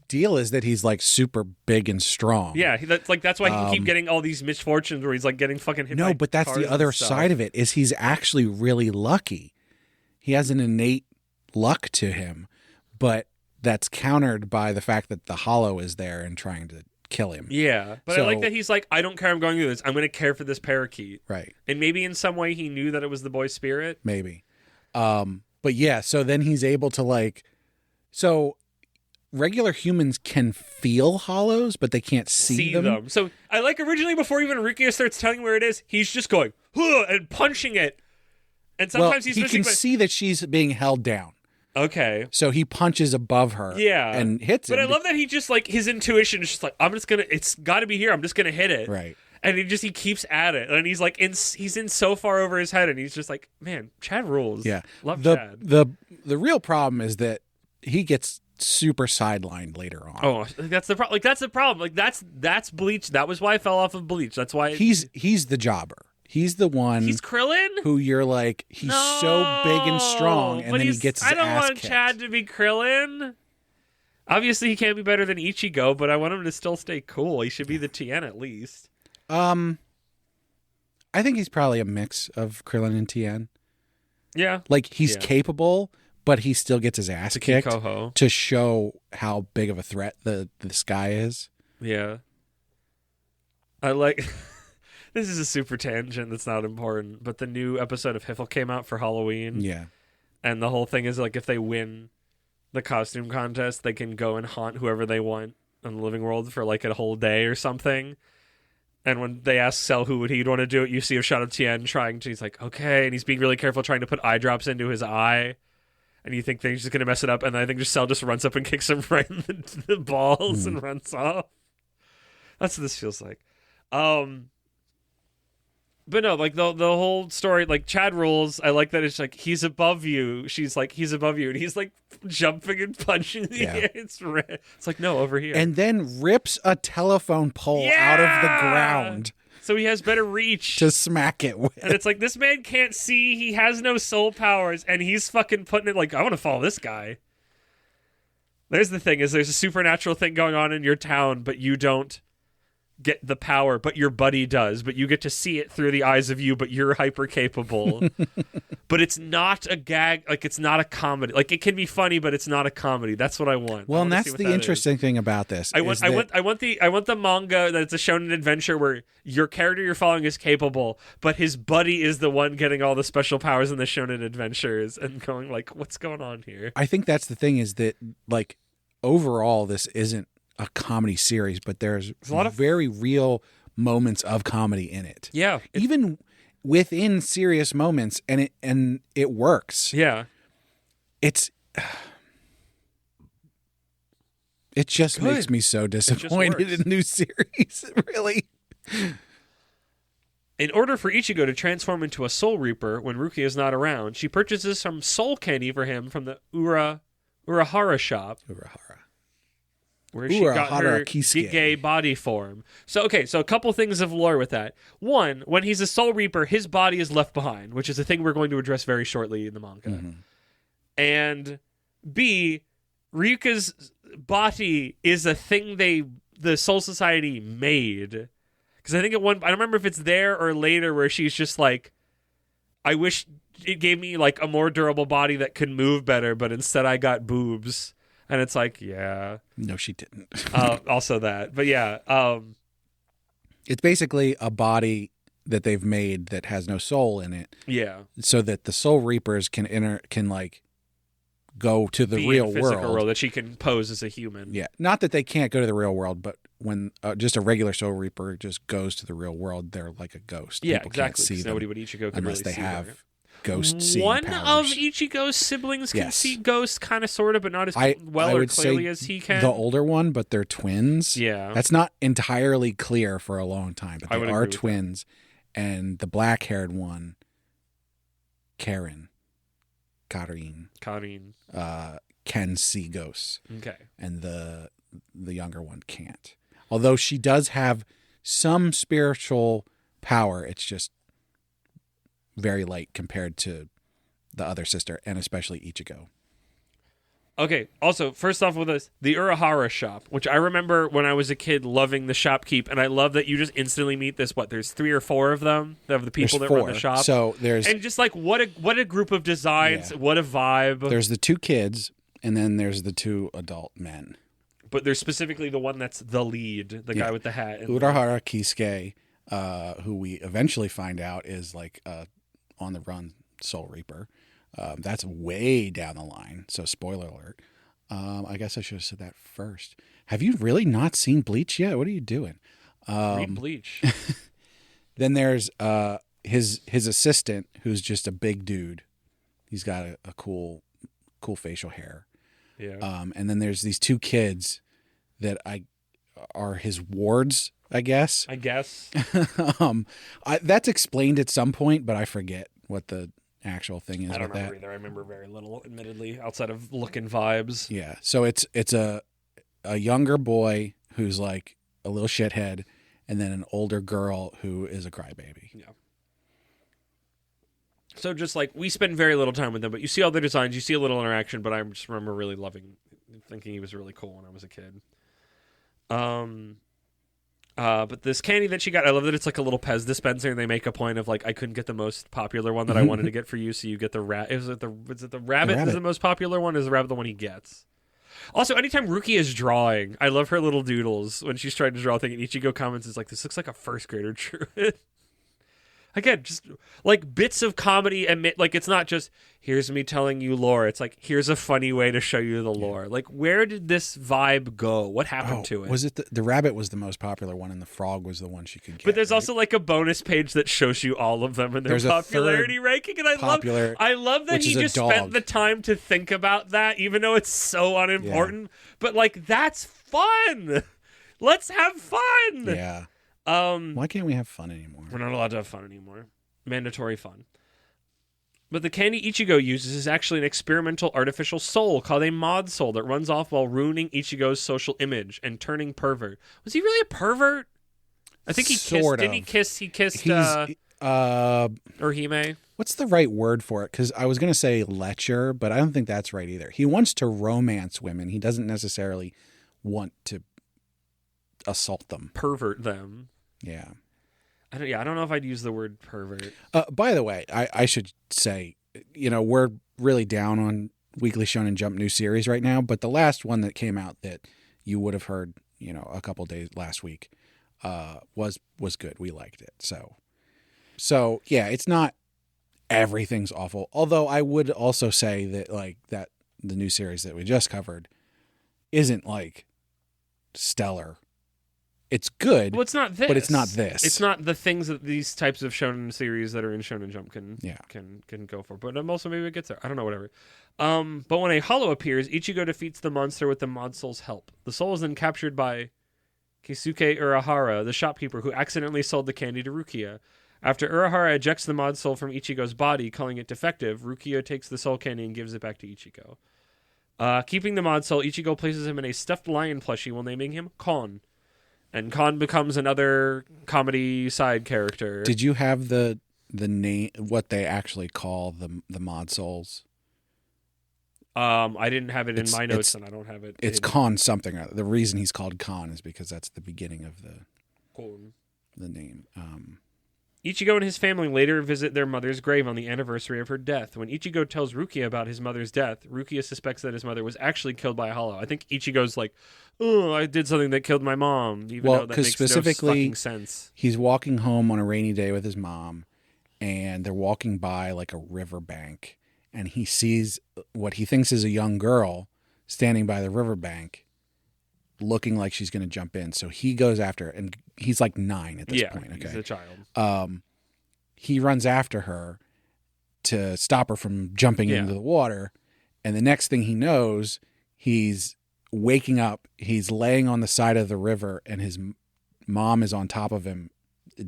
Speaker 2: deal is that he's like super big and strong.
Speaker 1: Yeah, that's why he can keep getting all these misfortunes where he's like getting fucking hit.
Speaker 2: No, but that's the other side of it. Is he's actually really lucky. He has an innate luck to him, but that's countered by the fact that the Hollow is there and trying to kill him.
Speaker 1: Yeah, but I like that he's like, I don't care, I'm going through this. I'm going to care for this parakeet.
Speaker 2: Right.
Speaker 1: And maybe in some way he knew that it was the boy's spirit.
Speaker 2: Maybe. But yeah, so then he's able to like, so regular humans can feel hollows, but they can't see them.
Speaker 1: So I like originally before even Rukia starts telling where it is, he's just going, huh, and punching it. And sometimes he can
Speaker 2: see that she's being held down.
Speaker 1: Okay.
Speaker 2: So he punches above her and hits it.
Speaker 1: But I love that he just like, his intuition is just like, it's got to be here. I'm just going to hit it.
Speaker 2: Right.
Speaker 1: And he keeps at it. And he's like, he's in so far over his head. And he's just like, man, Chad rules.
Speaker 2: Yeah.
Speaker 1: Love Chad.
Speaker 2: The real problem is that he gets super sidelined later on.
Speaker 1: Oh, that's the problem. Like, that's the problem. Like, that's Bleach. That was why I fell off of Bleach. That's why.
Speaker 2: He's the jobber. He's the one.
Speaker 1: He's Krillin?
Speaker 2: Who you're like, he's so big and strong, and then he gets his
Speaker 1: I don't
Speaker 2: ass
Speaker 1: want
Speaker 2: kicked.
Speaker 1: Chad to be Krillin. Obviously, he can't be better than Ichigo, but I want him to still stay cool. He should be the Tien at least.
Speaker 2: I think he's probably a mix of Krillin and Tien.
Speaker 1: Yeah.
Speaker 2: Like, he's capable, but he still gets his ass kicked
Speaker 1: Kikoho.
Speaker 2: to show how big of a threat this guy is.
Speaker 1: Yeah. I like... This is a super tangent that's not important, but the new episode of Hiffle came out for Halloween.
Speaker 2: Yeah.
Speaker 1: And the whole thing is, like, if they win the costume contest, they can go and haunt whoever they want in the living world for, like, a whole day or something. And when they ask Cell who he'd want to do it, you see a shot of Tien trying to, he's like, okay, and he's being really careful trying to put eye drops into his eye. And you think they're just going to mess it up, and I think just Cell just runs up and kicks him right in the balls and runs off. That's what this feels like. But no, like the whole story, like Chad rules. I like that it's like he's above you. She's like he's above you, and he's like jumping and punching the air. It's like no, over here,
Speaker 2: and then rips a telephone pole out of the ground,
Speaker 1: so he has better reach
Speaker 2: to smack it with.
Speaker 1: And it's like this man can't see. He has no soul powers, and he's fucking putting it like I want to follow this guy. There's the thing: is there's a supernatural thing going on in your town, but you don't get the power, but your buddy does, but you get to see it through the eyes of you, but you're hyper capable. But it's not a gag, like it's not a comedy. Like it can be funny, but it's not a comedy. That's what I want.
Speaker 2: Well, and that's the interesting thing about this.
Speaker 1: I want the manga that's a shonen adventure where your character you're following is capable, but his buddy is the one getting all the special powers in the shonen adventures and going like, what's going on here?
Speaker 2: I think that's the thing is that like overall this isn't a comedy series, but there's a lot of very real moments of comedy in it.
Speaker 1: Yeah.
Speaker 2: Even within serious moments, and it works.
Speaker 1: Yeah.
Speaker 2: It just
Speaker 1: Good.
Speaker 2: makes me so disappointed in new series, really.
Speaker 1: In order for Ichigo to transform into a Soul Reaper when Rukia is not around, she purchases some soul candy for him from the Urahara shop. Where she got her Gige body form. So a couple things of lore with that. One, when he's a Soul Reaper, his body is left behind, which is a thing we're going to address very shortly in the manga. Mm-hmm. And B, Ryuka's body is a thing the Soul Society made. Because I think I don't remember if it's there or later where she's just like, I wish it gave me like a more durable body that could move better, but instead I got boobs. And it's like, yeah.
Speaker 2: No, she didn't.
Speaker 1: Also that. But yeah.
Speaker 2: It's basically a body that they've made that has no soul in it.
Speaker 1: Yeah.
Speaker 2: So that the Soul Reapers can like go to the real world.
Speaker 1: That she can pose as a human.
Speaker 2: Yeah. Not that they can't go to the real world, but when just a regular Soul Reaper just goes to the real world, they're like a ghost.
Speaker 1: Yeah,
Speaker 2: people
Speaker 1: exactly.
Speaker 2: Can't see
Speaker 1: nobody but Ichigo can
Speaker 2: unless
Speaker 1: really
Speaker 2: they have
Speaker 1: her.
Speaker 2: Ghost seeing
Speaker 1: One
Speaker 2: powers.
Speaker 1: of Ichigo's siblings can see ghosts, kind of, sort of, but not as well or clearly as he can.
Speaker 2: The older one, but they're twins.
Speaker 1: Yeah.
Speaker 2: That's not entirely clear for a long time, but they are twins. And the black-haired one, Karin, can see ghosts.
Speaker 1: Okay.
Speaker 2: And the younger one can't. Although she does have some spiritual power, it's just very light compared to the other sister, and especially Ichigo.
Speaker 1: Okay, also, first off with this, the Urahara shop, which I remember when I was a kid loving the shopkeep, and I love that you just instantly meet this, there's 3 or 4 of them, of the people
Speaker 2: There's
Speaker 1: that
Speaker 2: 4.
Speaker 1: run the shop.
Speaker 2: So there's...
Speaker 1: And just like, what a group of designs, what a vibe.
Speaker 2: There's the 2 kids, and then there's the 2 adult men.
Speaker 1: But there's specifically the one that's the lead, the guy with the hat.
Speaker 2: Urahara Kisuke, who we eventually find out is like on the run Soul Reaper. That's way down the line, so spoiler alert. I guess I should have said that first. Have you really not seen Bleach yet? What are you doing?
Speaker 1: Read Bleach.
Speaker 2: Then there's his assistant, who's just a big dude. He's got a cool facial hair.
Speaker 1: Yeah.
Speaker 2: And then there's these 2 kids that are his wards, I guess. That's explained at some point, but I forget what the actual thing is.
Speaker 1: I don't remember either. I remember very little, admittedly, outside of looking vibes.
Speaker 2: Yeah. So it's a younger boy who's like a little shithead, and then an older girl who is a crybaby.
Speaker 1: Yeah. So just like, we spend very little time with them, but you see all the designs, you see a little interaction, but I just remember really thinking he was really cool when I was a kid. But this candy that she got, I love that it's like a little Pez dispenser, and they make a point of like, I couldn't get the most popular one that I wanted to get for you, so you get the rat. Is it the rabbit? Is the most popular one? Is the rabbit the one he gets? Also, anytime Ruki is drawing, I love her little doodles when she's trying to draw a thing, and Ichigo comments is like, this looks like a first grader drew it. Again, just like bits of comedy, and like it's not just here's me telling you lore. It's like here's a funny way to show you the lore. Like, where did this vibe go? What happened to it?
Speaker 2: Was it the rabbit was the most popular one, and the frog was the one she could get?
Speaker 1: But there's also like a bonus page that shows you all of them and their popularity ranking, and I love that he just spent the time to think about that, even though it's so unimportant. Yeah. But like, that's fun. Let's have fun.
Speaker 2: Yeah. Why can't we have fun anymore?
Speaker 1: We're not allowed to have fun anymore. Mandatory fun. But the candy Ichigo uses is actually an experimental artificial soul called a mod soul that runs off while ruining Ichigo's social image and turning pervert. Was he really a pervert? I think he kissed. Didn't he kiss? He kissed Orihime.
Speaker 2: What's the right word for it? Because I was going to say lecher, but I don't think that's right either. He wants to romance women. He doesn't necessarily want to assault them.
Speaker 1: Pervert them.
Speaker 2: Yeah.
Speaker 1: I don't know if I'd use the word pervert.
Speaker 2: By the way, I should say, we're really down on Weekly Shonen Jump new series right now, but the last one that came out that you would have heard, a couple days last week, was good. We liked it. So yeah, it's not everything's awful. Although I would also say that that the new series that we just covered isn't like stellar. It's good.
Speaker 1: Well, it's not this.
Speaker 2: But it's not this.
Speaker 1: It's not the things that these types of shonen series that are in Shonen Jump can go for. But also maybe it gets there. I don't know, whatever. But when a hollow appears, Ichigo defeats the monster with the mod soul's help. The soul is then captured by Kisuke Urahara, the shopkeeper who accidentally sold the candy to Rukia. After Urahara ejects the mod soul from Ichigo's body, calling it defective, Rukia takes the soul candy and gives it back to Ichigo. Keeping the mod soul, Ichigo places him in a stuffed lion plushie while naming him Kon. And Kon becomes another comedy side character.
Speaker 2: Did you have the name, what they actually call the mod souls?
Speaker 1: I didn't have it in my notes, and I don't have it.
Speaker 2: It's Kon something. The reason he's called Kon is because that's the beginning of the name.
Speaker 1: Ichigo and his family later visit their mother's grave on the anniversary of her death. When Ichigo tells Rukia about his mother's death, Rukia suspects that his mother was actually killed by a hollow. I think Ichigo's like, oh, I did something that killed my mom, even though that makes no fucking sense.
Speaker 2: He's walking home on a rainy day with his mom, and they're walking by like a riverbank, and he sees what he thinks is a young girl standing by the riverbank, looking like she's going to jump in. So he goes after her, and he's like 9 at this point. Okay,
Speaker 1: he's a child.
Speaker 2: He runs after her to stop her from jumping into the water, and the next thing he knows, he's waking up. He's laying on the side of the river, and his mom is on top of him,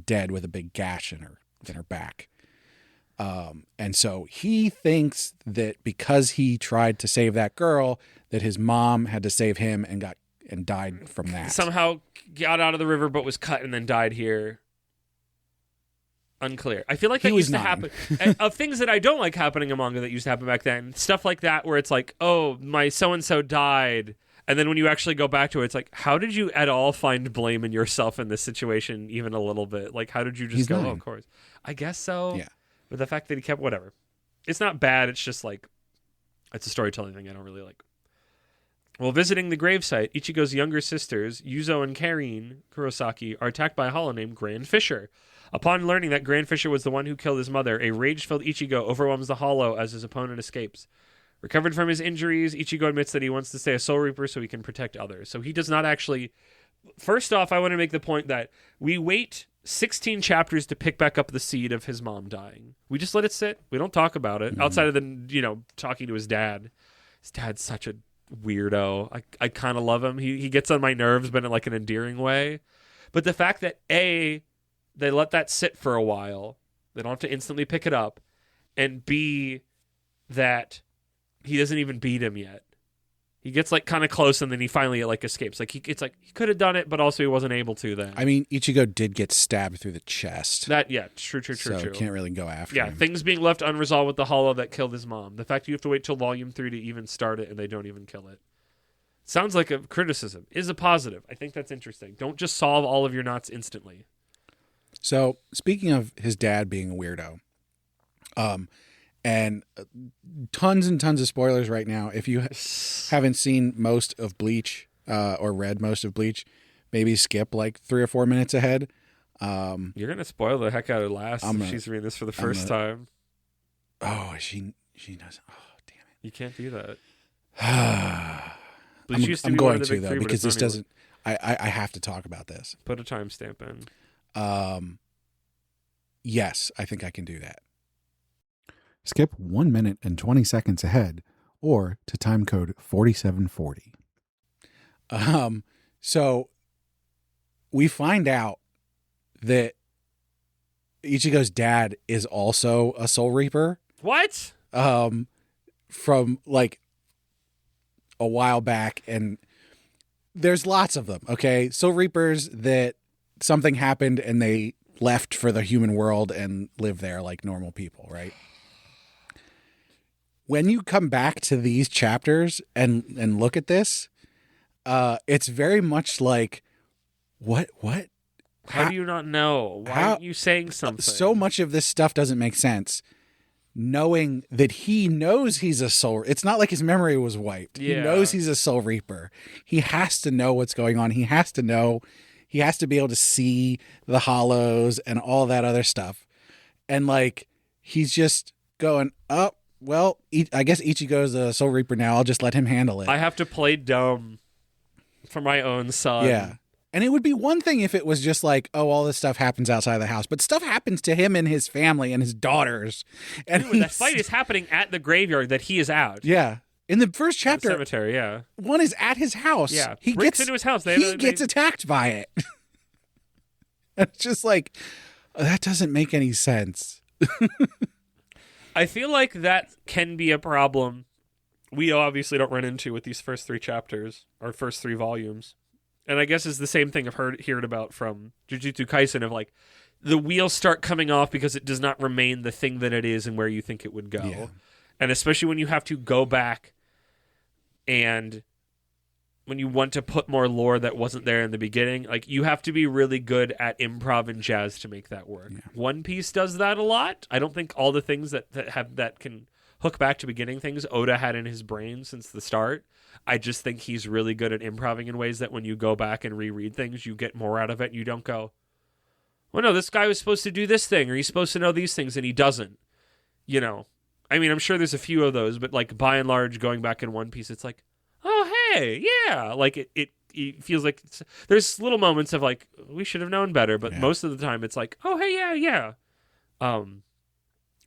Speaker 2: dead with a big gash in her back. And so he thinks that because he tried to save that girl, that his mom had to save him and died from that.
Speaker 1: Somehow got out of the river but was cut and then died here. Unclear. I feel like
Speaker 2: He
Speaker 1: that
Speaker 2: was
Speaker 1: used to
Speaker 2: 9.
Speaker 1: happen. Of things that I don't like happening in manga that used to happen back then, stuff like that where it's like, oh, my so-and-so died. And then when you actually go back to it, it's like, how did you at all find blame in yourself in this situation even a little bit? Like, how did you just
Speaker 2: He's
Speaker 1: go,
Speaker 2: 9.
Speaker 1: oh, of course. I guess so.
Speaker 2: Yeah.
Speaker 1: But the fact that he kept, whatever. It's not bad. It's just like, it's a storytelling thing I don't really like. While visiting the gravesite, Ichigo's younger sisters, Yuzo and Karine Kurosaki, are attacked by a hollow named Grand Fisher. Upon learning that Grand Fisher was the one who killed his mother, a rage-filled Ichigo overwhelms the hollow as his opponent escapes. Recovered from his injuries, Ichigo admits that he wants to stay a Soul Reaper so he can protect others. So he does not actually... First off, I want to make the point that we wait 16 chapters to pick back up the seed of his mom dying. We just let it sit. We don't talk about it. Outside of the, talking to his dad. His dad's such a weirdo. I kind of love him. He gets on my nerves, but in like an endearing way. But the fact that A, they let that sit for a while, they don't have to instantly pick it up, and B, that he doesn't even beat him yet. He gets like kind of close, and then he finally like escapes. Like he could have done it, but also he wasn't able to. Then
Speaker 2: I mean, Ichigo did get stabbed through the chest.
Speaker 1: True.
Speaker 2: So can't really go after
Speaker 1: Yeah,
Speaker 2: him.
Speaker 1: things being left unresolved with the hollow that killed his mom. The fact you have to wait till volume 3 to even start it, and they don't even kill it. Sounds like a criticism. Is a positive. I think that's interesting. Don't just solve all of your knots instantly.
Speaker 2: So speaking of his dad being a weirdo, and tons and tons of spoilers right now. If you haven't seen most of Bleach or read most of Bleach, maybe skip like 3 or 4 minutes ahead.
Speaker 1: You're gonna spoil the heck out of Lass if she's reading this for the first time.
Speaker 2: Oh, she does. Oh, damn it!
Speaker 1: You can't do that.
Speaker 2: I'm going to though because this doesn't. I have to talk about this.
Speaker 1: Put a timestamp in.
Speaker 2: Yes, I think I can do that. Skip 1 minute and 20 seconds ahead, or to time code 4740. So we find out that Ichigo's dad is also a Soul Reaper.
Speaker 1: What?
Speaker 2: From like a while back, and there's lots of them. Okay, Soul Reapers that something happened and they left for the human world and live there like normal people, right? When you come back to these chapters and look at this, it's very much like, what?
Speaker 1: How do you not know? Why aren't you saying something?
Speaker 2: So much of this stuff doesn't make sense. Knowing that he knows he's a soul, it's not like his memory was wiped.
Speaker 1: Yeah.
Speaker 2: He knows he's a Soul Reaper. He has to know what's going on. He has to know. He has to be able to see the hollows and all that other stuff. And like, he's just going, oh, well, I guess Ichigo's a Soul Reaper now. I'll just let him handle it.
Speaker 1: I have to play dumb for my own son.
Speaker 2: Yeah. And it would be one thing if it was just like, oh, all this stuff happens outside the house. But stuff happens to him and his family and his daughters. And
Speaker 1: Dude, that fight is happening at the graveyard that he is at.
Speaker 2: Yeah. In the first chapter,
Speaker 1: the cemetery, yeah.
Speaker 2: One is at his house.
Speaker 1: Yeah.
Speaker 2: He
Speaker 1: breaks
Speaker 2: gets
Speaker 1: into his house.
Speaker 2: He gets attacked by it. It's just like, that doesn't make any sense.
Speaker 1: I feel like that can be a problem we obviously don't run into with these first 3 chapters, or first 3 volumes. And I guess it's the same thing I've heard about from Jujutsu Kaisen of like, the wheels start coming off because it does not remain the thing that it is and where you think it would go.
Speaker 2: Yeah.
Speaker 1: And especially when you have to go back and when you want to put more lore that wasn't there in the beginning, like you have to be really good at improv and jazz to make that work.
Speaker 2: Yeah.
Speaker 1: One Piece does that a lot. I don't think all the things that can hook back to beginning things Oda had in his brain since the start. I just think he's really good at improving in ways that when you go back and reread things, you get more out of it. You don't go, well, no, this guy was supposed to do this thing, or he's supposed to know these things, and he doesn't. You know, I mean, I'm sure there's a few of those, but like by and large, going back in One Piece, it's like, oh, hey, yeah. Like it feels like there's little moments of like, we should have known better, but most of the time it's like, oh, hey, yeah.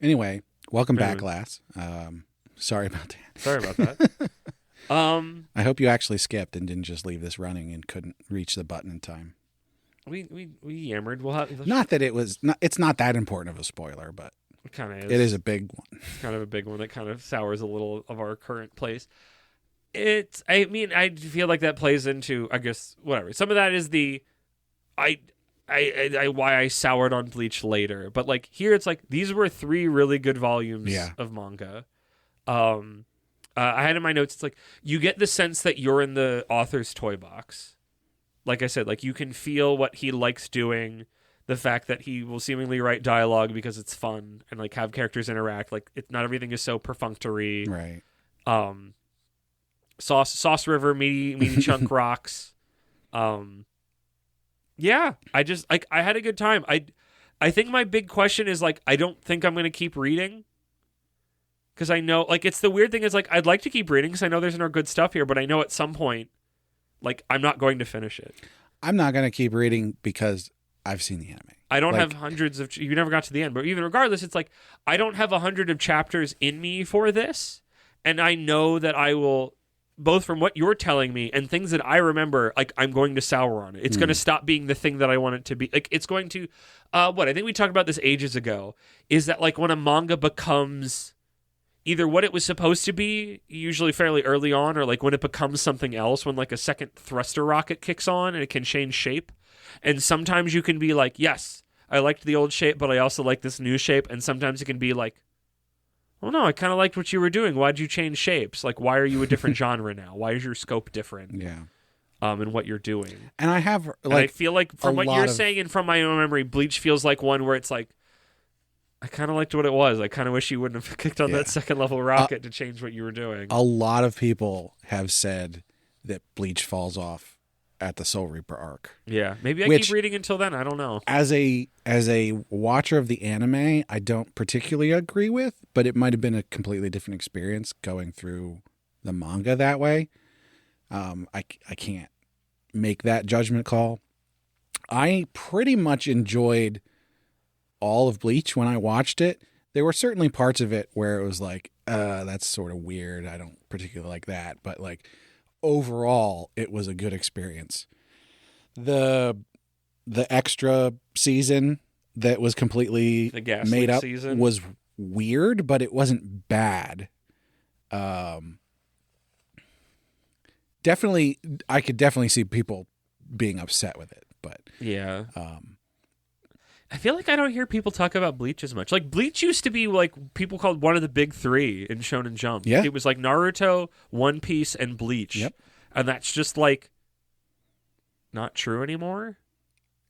Speaker 2: Anyway, welcome back, Lass. Sorry about
Speaker 1: that.
Speaker 2: I hope you actually skipped and didn't just leave this running and couldn't reach the button in time.
Speaker 1: We yammered. We'll have
Speaker 2: not that it's not that important of a spoiler, but
Speaker 1: it kind of is.
Speaker 2: It is a big one.
Speaker 1: It's kind of a big one that kind of sours a little of our current place. I feel like that plays into, I guess, whatever. Some of that is I why I soured on Bleach later. But like here, it's like these were 3 really good volumes of manga. I had in my notes, it's like you get the sense that you're in the author's toy box. Like I said, like you can feel what he likes doing, the fact that he will seemingly write dialogue because it's fun and like have characters interact. Like not everything is so perfunctory.
Speaker 2: Right.
Speaker 1: Sauce River, meaty chunk rocks. Yeah, I just like I had a good time. I think my big question is like I don't think I'm going to keep reading. Because I know, like, it's the weird thing is, like, I'd like to keep reading because I know there's no good stuff here, but I know at some point, like, I'm not going to finish it.
Speaker 2: I'm not going to keep reading because I've seen the anime.
Speaker 1: I don't have hundreds of... You never got to the end, but even regardless, it's like, I don't have 100 of chapters in me for this, and I know that I will, both from what you're telling me and things that I remember, like, I'm going to sour on it. It's going to stop being the thing that I want it to be. Like, it's going to... I think we talked about this ages ago, is that, like, when a manga becomes... either what it was supposed to be, usually fairly early on, or like when it becomes something else, when like a second thruster rocket kicks on and it can change shape. And sometimes you can be like, yes, I liked the old shape, but I also like this new shape. And sometimes it can be like, well, no, I kind of liked what you were doing. Why'd you change shapes? Like, why are you a different genre now? Why is your scope different?
Speaker 2: Yeah.
Speaker 1: And what you're doing.
Speaker 2: And I have, like,
Speaker 1: and I feel like from what you're saying and from my own memory, Bleach feels like one where it's like, I kind of liked what it was. I kind of wish you wouldn't have kicked on that second level rocket to change what you were doing.
Speaker 2: A lot of people have said that Bleach falls off at the Soul Reaper arc.
Speaker 1: Yeah, maybe I keep reading until then. I don't know.
Speaker 2: As a watcher of the anime, I don't particularly agree with, but it might have been a completely different experience going through the manga that way. I can't make that judgment call. I pretty much enjoyed all of Bleach when I watched it. There were certainly parts of it where it was like, that's sort of weird. I don't particularly like that. But like overall, it was a good experience. The extra season that was completely made up season was weird, but it wasn't bad. Definitely, I could definitely see people being upset with it, but
Speaker 1: yeah. I feel like I don't hear people talk about Bleach as much. Like, Bleach used to be, like, people called one of the big 3 in Shonen Jump.
Speaker 2: Yeah.
Speaker 1: It was, like, Naruto, One Piece, and Bleach.
Speaker 2: Yep.
Speaker 1: And that's just, like, not true anymore.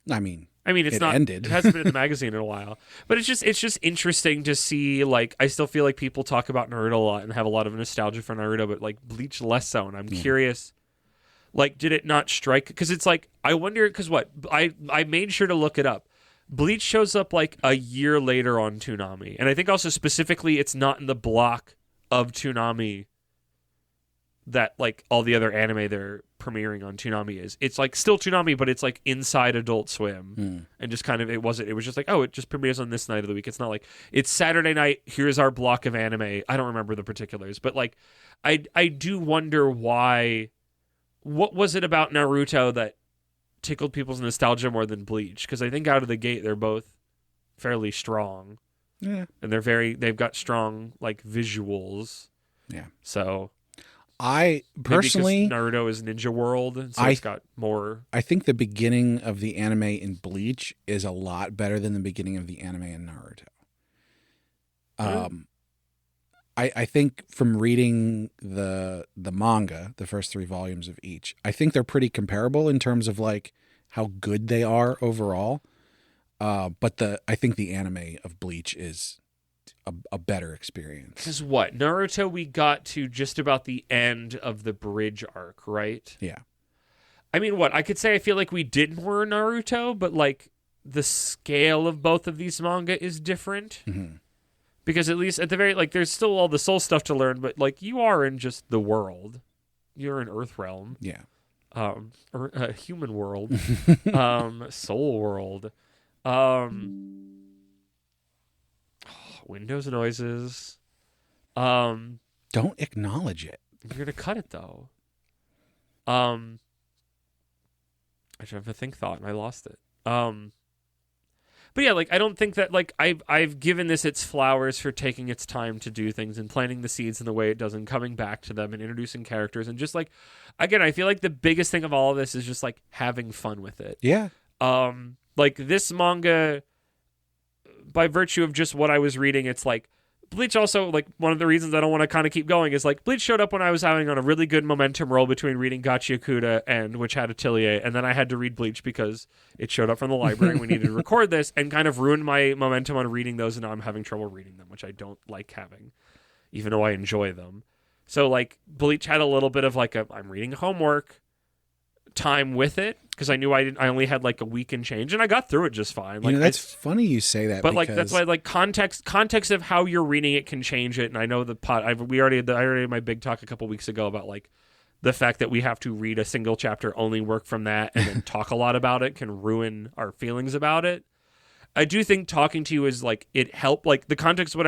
Speaker 2: I mean,
Speaker 1: it's not.
Speaker 2: Ended.
Speaker 1: It hasn't been in the magazine in a while. But it's just interesting to see, like, I still feel like people talk about Naruto a lot and have a lot of nostalgia for Naruto, but, like, Bleach less so. And I'm curious, like, did it not strike? Because it's, like, I wonder, because what? I made sure to look it up. Bleach shows up like a year later on Toonami. And I think also specifically it's not in the block of Toonami that like all the other anime they're premiering on Toonami is. It's like still Toonami, but it's like inside Adult Swim. And just kind of, it was just like, oh, it just premieres on this night of the week. It's not like, it's Saturday night, here's our block of anime. I don't remember the particulars. But like, I do wonder why, what was it about Naruto that tickled people's nostalgia more than Bleach? Because I think out of the gate they're both fairly strong.
Speaker 2: Yeah.
Speaker 1: And they've got strong like visuals.
Speaker 2: Yeah.
Speaker 1: So
Speaker 2: I personally,
Speaker 1: Naruto is Ninja World, and so it's got more.
Speaker 2: I think the beginning of the anime in Bleach is a lot better than the beginning of the anime in Naruto. I think from reading the manga, the first 3 volumes of each, I think they're pretty comparable in terms of like how good they are overall. But I think the anime of Bleach is a better experience.
Speaker 1: Because what? Naruto, we got to just about the end of the bridge arc, right?
Speaker 2: Yeah.
Speaker 1: I mean, what? I could say I feel like we did more Naruto, but like the scale of both of these manga is different.
Speaker 2: Mm-hmm.
Speaker 1: Because at least at the very, like, there's still all the soul stuff to learn, but, like, you are in just the world. You're in Earth Realm.
Speaker 2: Yeah.
Speaker 1: Or human world. Soul world. Windows noises.
Speaker 2: Don't acknowledge it.
Speaker 1: You're going to cut it, though. I should have a think thought, and I lost it. But yeah, like I don't think that like I've given this its flowers for taking its time to do things and planting the seeds in the way it does and coming back to them and introducing characters and just like again, I feel like the biggest thing of all of this is just like having fun with it.
Speaker 2: Yeah.
Speaker 1: like this manga, by virtue of just what I was reading, it's like Bleach also, like, one of the reasons I don't want to kind of keep going is, like, Bleach showed up when I was having on a really good momentum roll between reading Gachiakuda and Which Had Atelier, and then I had to read Bleach because it showed up from the library and we needed to record this, and kind of ruined my momentum on reading those, and now I'm having trouble reading them, which I don't like having, even though I enjoy them. So, like, Bleach had a little bit of, like, I'm reading homework time with it, because I knew I only had like a week and change, and I got through it just fine. Like,
Speaker 2: that's funny you say that,
Speaker 1: but like that's why, like, context of how you're reading it can change it. And I know I already had my big talk a couple weeks ago about like the fact that we have to read a single chapter, only work from that, and then talk a lot about it can ruin our feelings about it. I do think talking to you is like it helped. Like the context of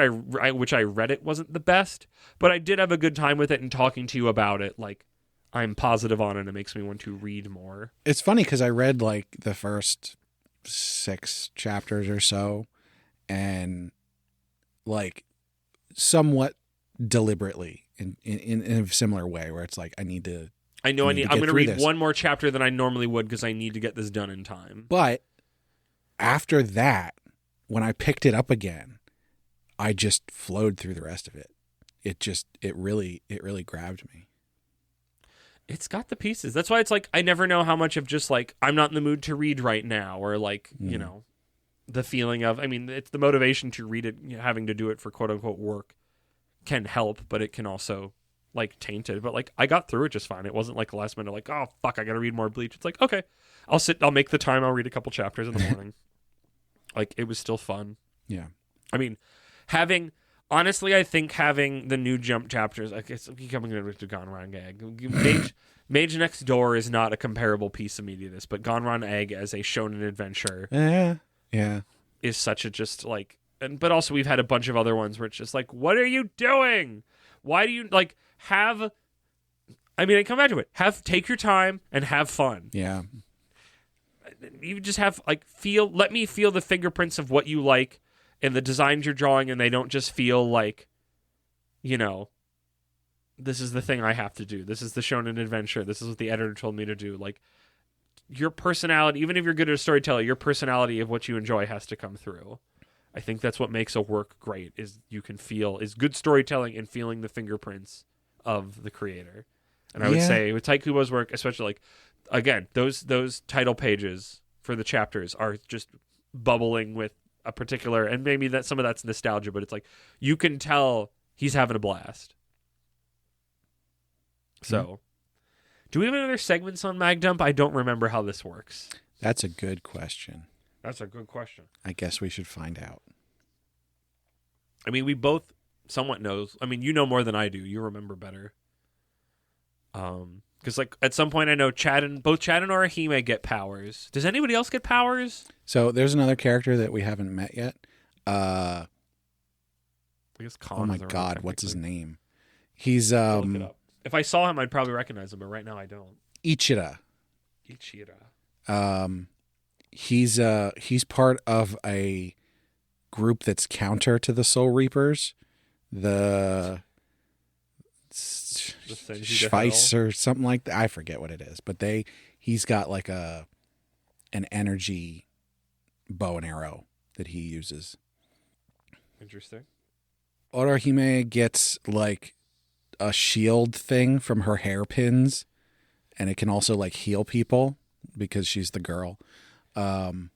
Speaker 1: which I read it wasn't the best, but I did have a good time with it, and talking to you about it, like, I'm positive on it, and it makes me want to read more.
Speaker 2: It's funny because I read like the first 6 chapters or so, and like somewhat deliberately in a similar way, where it's like I'm going to
Speaker 1: read one more chapter than I normally would because I need to get this done in time.
Speaker 2: But after that, when I picked it up again, I just flowed through the rest of it. It really grabbed me.
Speaker 1: It's got the pieces. That's why it's like I never know how much of just like I'm not in the mood to read right now, or like, you know, the feeling of, I mean, it's the motivation to read it, you know, having to do it for quote unquote work can help, but it can also like taint it. But like I got through it just fine. It wasn't like the last minute like, oh fuck, I got to read more Bleach. It's like, okay, I'll make the time. I'll read a couple chapters in the morning. Like it was still fun.
Speaker 2: Yeah.
Speaker 1: I mean, honestly, I think having the new Jump chapters, I guess I'm coming to Ganran Egg. Mage Next Door is not a comparable piece of media to this, but Ganran Egg as a shonen adventure, is such a just like, but also we've had a bunch of other ones where it's just like, what are you doing? Why do you like have? I mean, I come back to it. Take your time and have fun.
Speaker 2: Yeah.
Speaker 1: You just have like let me feel the fingerprints of what you like and the designs you're drawing, and they don't just feel like, you know, this is the thing I have to do. This is the shonen adventure. This is what the editor told me to do. Like, your personality, even if you're good at a storyteller, your personality of what you enjoy has to come through. I think that's what makes a work great, is good storytelling and feeling the fingerprints of the creator. And I would say with Taikubo's work, especially, like, again, those title pages for the chapters are just bubbling with a particular, and maybe that some of that's nostalgia, but it's like you can tell he's having a blast. So, do we have any other segments on Magdump? I don't remember how this works.
Speaker 2: That's a good question.
Speaker 1: I
Speaker 2: guess we should find out.
Speaker 1: I mean, we both somewhat knows. I mean, you know more than I do. You remember better. Because like at some point I know both Chad and Orihime get powers. Does anybody else get powers?
Speaker 2: So there's another character that we haven't met yet.
Speaker 1: I guess
Speaker 2: oh my god, what's his name? He's
Speaker 1: look it up. If I saw him, I'd probably recognize him, but right now I don't.
Speaker 2: Ichira. He's part of a group that's counter to the Soul Reapers. The Schweiss or something like that. I forget what it is, but he's got like an energy bow and arrow that he uses.
Speaker 1: Interesting.
Speaker 2: Orihime gets like a shield thing from her hairpins, and it can also like heal people because she's the girl.
Speaker 1: Does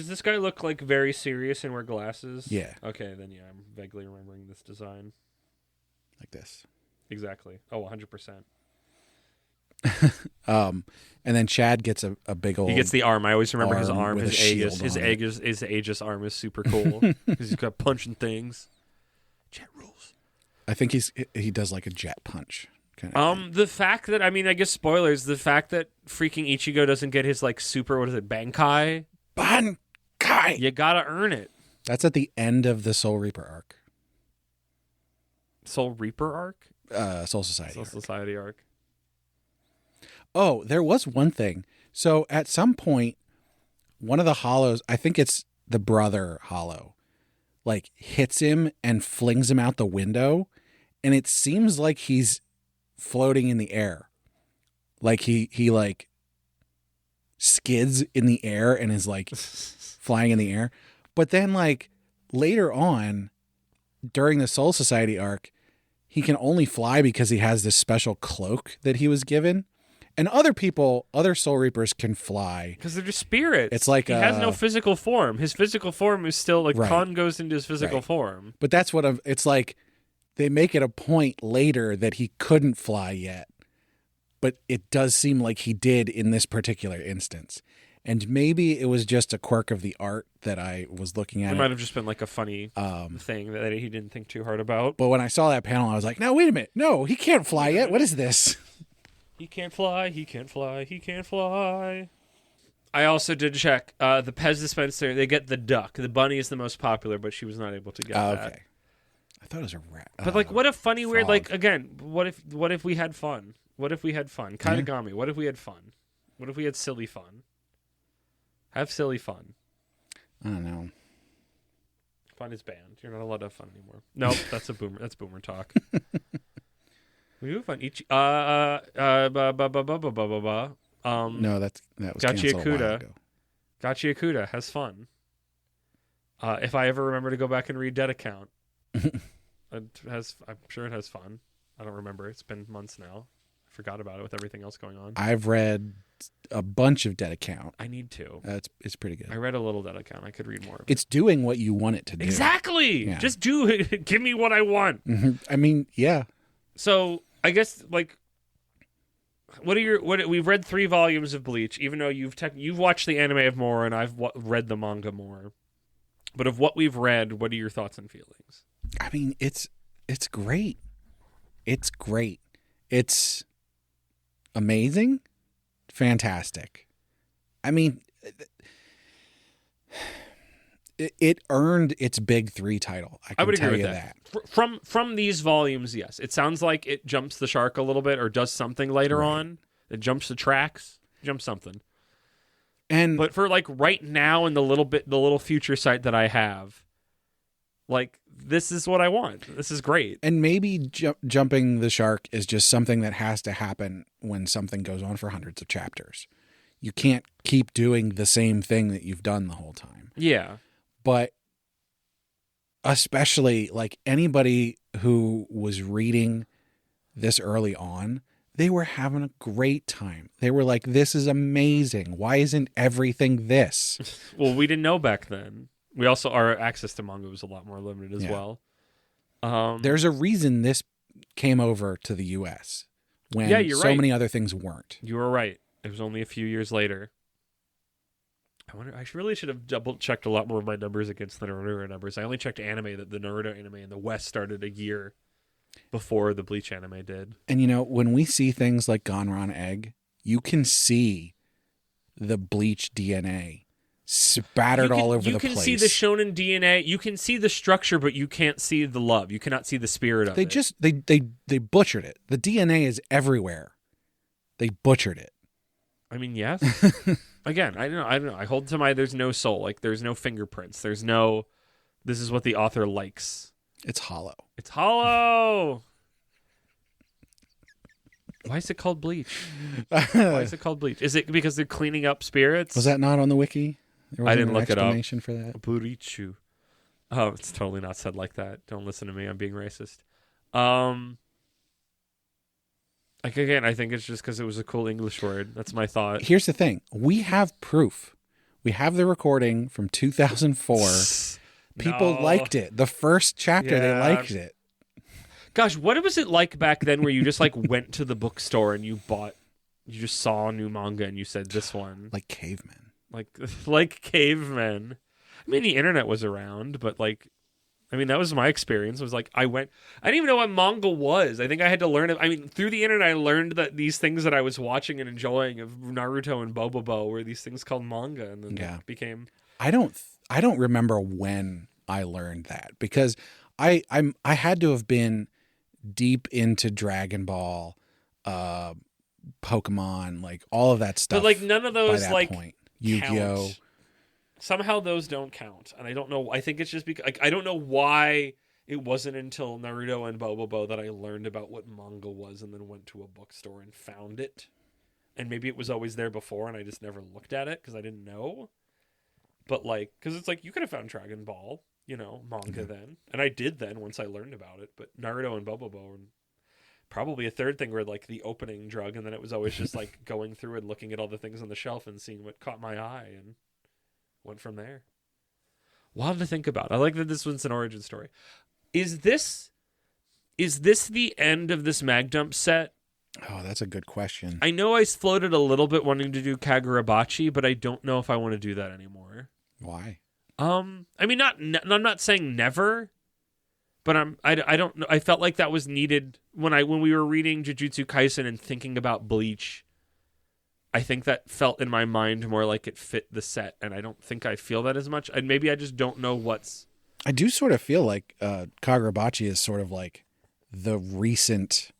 Speaker 1: this guy look like very serious and wear glasses?
Speaker 2: Yeah.
Speaker 1: Okay, then yeah, I'm vaguely remembering this design.
Speaker 2: Like this.
Speaker 1: Exactly. Oh, 100%.
Speaker 2: And then Chad gets a big old.
Speaker 1: He gets the arm. I always remember his arm.
Speaker 2: His
Speaker 1: Aegis arm is super cool because he's got punching things. Jet rules.
Speaker 2: I think he does like a jet punch. Kind of
Speaker 1: the fact that, I mean, I guess spoilers. The fact that freaking Ichigo doesn't get his like super, what is it, Bankai?
Speaker 2: Bankai.
Speaker 1: You gotta earn it.
Speaker 2: That's at the end of the Soul Reaper arc.
Speaker 1: Soul Reaper arc?
Speaker 2: Soul Society.
Speaker 1: Soul Society arc.
Speaker 2: Oh, there was one thing. So at some point, one of the hollows, I think it's the brother hollow, like hits him and flings him out the window, and it seems like he's floating in the air. Like he like skids in the air and is like flying in the air. But then like later on during the Soul Society arc, he can only fly because he has this special cloak that he was given. And other people, other Soul Reapers can fly.
Speaker 1: Because they're just spirits.
Speaker 2: It's like
Speaker 1: he has no physical form. His physical form is still like
Speaker 2: Right.
Speaker 1: Khan goes into his physical form.
Speaker 2: But that's what it's like. They make it a point later that he couldn't fly yet. But it does seem like he did in this particular instance. And maybe it was just a quirk of the art that I was looking at.
Speaker 1: It might have just been like a funny thing that he didn't think too hard about.
Speaker 2: But when I saw that panel, I was like, no, wait a minute. No, he can't fly yet. What is this?
Speaker 1: He can't fly, he can't fly, he can't fly. I also did check the Pez dispenser. They get the duck. The bunny is the most popular, but she was not able to get that.
Speaker 2: Okay. I thought it was a rat.
Speaker 1: But like, what a funny, weird,
Speaker 2: frog.
Speaker 1: like, again, what if we had fun? What if we had fun? Katagami, what if we had fun? What if we had silly fun? Have silly fun.
Speaker 2: I don't know.
Speaker 1: Fun is banned. You're not allowed to have fun anymore. Nope, that's a boomer. That's boomer talk. We do fun.
Speaker 2: No, that was
Speaker 1: Gachi
Speaker 2: canceled a while
Speaker 1: Akuda.
Speaker 2: ago.
Speaker 1: Gachi Akuda has fun. If I ever remember to go back and read Dead Account, I'm sure it has fun. I don't remember. It's been months now. I forgot about it with everything else going on.
Speaker 2: I've read a bunch of Dead Account.
Speaker 1: I need to.
Speaker 2: It's pretty good.
Speaker 1: I read a little Dead Account. I could read more of it.
Speaker 2: It's doing what you want it to do.
Speaker 1: Exactly.
Speaker 2: Yeah.
Speaker 1: Just do it. Give me what I want.
Speaker 2: Mhm. I mean, yeah.
Speaker 1: So I guess like, we've read 3 volumes of Bleach, even though you've watched the anime of more and I've read the manga more. But of what we've read, what are your thoughts and feelings?
Speaker 2: I mean, it's great. It's great. It's amazing. Fantastic. I mean, it earned its big 3 title. I
Speaker 1: would
Speaker 2: can tell
Speaker 1: agree
Speaker 2: you
Speaker 1: with
Speaker 2: that.
Speaker 1: From these volumes, yes. It sounds like it jumps the shark a little bit or does something later
Speaker 2: Right.
Speaker 1: on. It jumps the tracks, jumps something.
Speaker 2: And
Speaker 1: But for like right now in the little future sight that I have, like this is what I want. This is great.
Speaker 2: And maybe jumping the shark is just something that has to happen when something goes on for hundreds of chapters. You can't keep doing the same thing that you've done the whole time.
Speaker 1: Yeah.
Speaker 2: But especially like anybody who was reading this early on, they were having a great time. They were like, this is amazing. Why isn't everything this?
Speaker 1: Well, we didn't know back then. We also, our access to manga was a lot more limited as well.
Speaker 2: There's a reason this came over to the U.S. when
Speaker 1: you're
Speaker 2: so
Speaker 1: right.
Speaker 2: many other things weren't.
Speaker 1: You were right. It was only a few years later. I really should have double checked a lot more of my numbers against the Naruto numbers. I only checked anime that the Naruto anime in the West started a year before the Bleach anime did.
Speaker 2: And you know, when we see things like Gonron Egg, you can see the Bleach DNA spattered all over the place.
Speaker 1: You can see the Shonen DNA. You can see the structure, but you can't see the love. You cannot see the spirit of it.
Speaker 2: They butchered it. The DNA is everywhere. They butchered it.
Speaker 1: I mean, yes. Again, I don't know. I hold to my there's no soul. Like there's no fingerprints. There's no this is what the author likes.
Speaker 2: It's hollow.
Speaker 1: It's hollow. Why is it called Bleach? Why is it called Bleach? Is it because they're cleaning up spirits?
Speaker 2: Was that not on the wiki? There
Speaker 1: I didn't
Speaker 2: an
Speaker 1: look it up.
Speaker 2: explanation for that.
Speaker 1: Burichu. Oh, it's totally not said like that. Don't listen to me. I'm being racist. Like again, I think it's just because it was a cool English word. That's my thought.
Speaker 2: Here's the thing. We have proof. We have the recording from 2004. People liked it. The first chapter, they liked it.
Speaker 1: Gosh, what was it like back then where you just like went to the bookstore and you just saw a new manga and you said this one?
Speaker 2: Like cavemen.
Speaker 1: Like cavemen. I mean, the internet was around, but like, I mean, that was my experience. It was like, I didn't even know what manga was. I think I had to learn it. I mean, through the internet, I learned that these things that I was watching and enjoying of Naruto and Bobobo were these things called manga. And then it became...
Speaker 2: I don't remember when I learned that because I had to have been deep into Dragon Ball, Pokemon, like all of that stuff.
Speaker 1: But like none of those
Speaker 2: by that
Speaker 1: like
Speaker 2: point. Yu-Gi-Oh.
Speaker 1: count. Somehow those don't count, and I don't know. I think it's just because I don't know why it wasn't until Naruto and Bobobo that I learned about what manga was, and then went to a bookstore and found it. and maybe it was always there before and I just never looked at it because I didn't know. But like, because it's like you could have found Dragon Ball, manga then, and I did then once I learned about it. But Naruto and Bobobo, and probably a third thing were like the opening drug, and then it was always just like going through and looking at all the things on the shelf and seeing what caught my eye, and went from there. Wild to think about. I like that this one's an origin story. Is this the end of this Mag Dump set?
Speaker 2: Oh, that's a good question.
Speaker 1: I know I floated a little bit wanting to do Kagurabachi, but I don't know if I want to do that anymore.
Speaker 2: Why?
Speaker 1: I mean, I'm not saying never, but I don't know. I felt like that was needed when we were reading Jujutsu Kaisen and thinking about Bleach. I think that felt in my mind more like it fit the set, and I don't think I feel that as much. And maybe I just don't know what's.
Speaker 2: I do sort of feel like Kagurabachi is sort of like the recent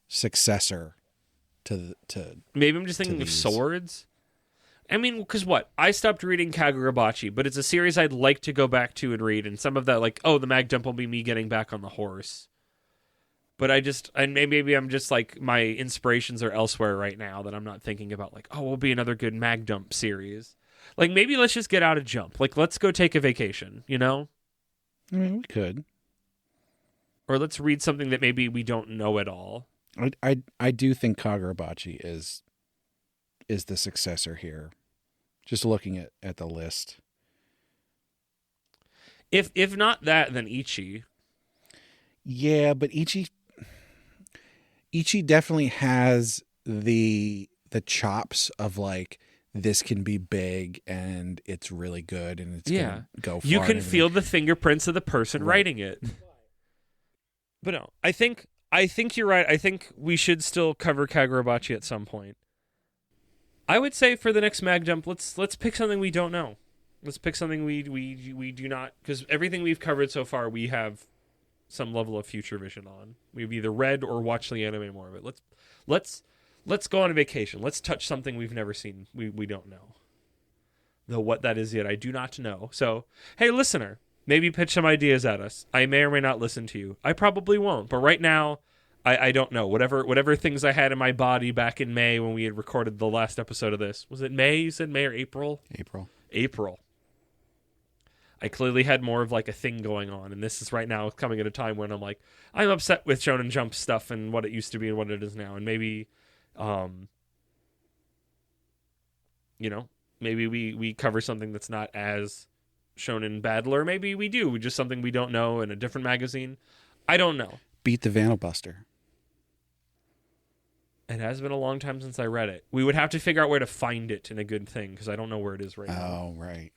Speaker 2: successor to
Speaker 1: maybe I'm just thinking of swords. I mean, because I stopped reading Kagurabachi, but it's a series I'd like to go back to and read, and some of that, like, the Mag Dump will be me getting back on the horse. But maybe I'm just like, my inspirations are elsewhere right now that I'm not thinking about, like, will be another good Mag Dump series. Like, maybe let's just get out of Jump. Like, let's go take a vacation,
Speaker 2: I mean, we could.
Speaker 1: Or let's read something that maybe we don't know at all.
Speaker 2: I do think Kagurabachi is the successor here. Just looking at the list.
Speaker 1: If not that, then Ichi.
Speaker 2: Yeah, but Ichi definitely has the chops of like, this can be big and it's really good and it's gonna go far.
Speaker 1: You can feel the fingerprints of the person writing it. But no, I think you're right. I think we should still cover Kagurabachi at some point. I would say for the next Mag Dump, let's pick something we don't know. Let's pick something we do not, because everything we've covered so far we have some level of future vision on. We've either read or watched the anime more of it. Let's go on a vacation. Let's touch something we've never seen. We don't know. Though what that is yet, I do not know. So, hey, listener, maybe pitch some ideas at us. I may or may not listen to you. I probably won't. But right now, I don't know. Whatever things I had in my body back in May when we had recorded the last episode of this. Was it May? You said May or April? April. I clearly had more of like a thing going on. And this is right now coming at a time when I'm like, I'm upset with Shonen Jump stuff and what it used to be and what it is now. And maybe, maybe we cover something that's not as Shonen battle, or maybe we do just something we don't know in a different magazine. I don't know.
Speaker 2: Beat the Vandalbuster.
Speaker 1: It has been a long time since I read it. We would have to figure out where to find it in a good thing because I don't know where it is right now.
Speaker 2: Oh, right.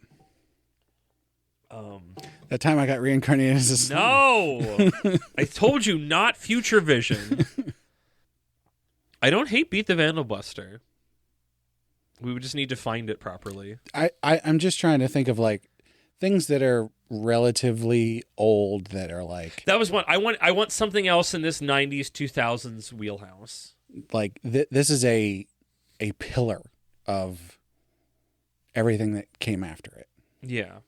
Speaker 2: That time I got reincarnated as a snake.
Speaker 1: No! I told you, not future vision. I don't hate Beat the Vandalbuster. We would just need to find it properly.
Speaker 2: I'm just trying to think of like things that are relatively old that are like,
Speaker 1: that was one. I want something else in this 90s 2000s wheelhouse.
Speaker 2: Like this is a pillar of everything that came after it.
Speaker 1: Yeah.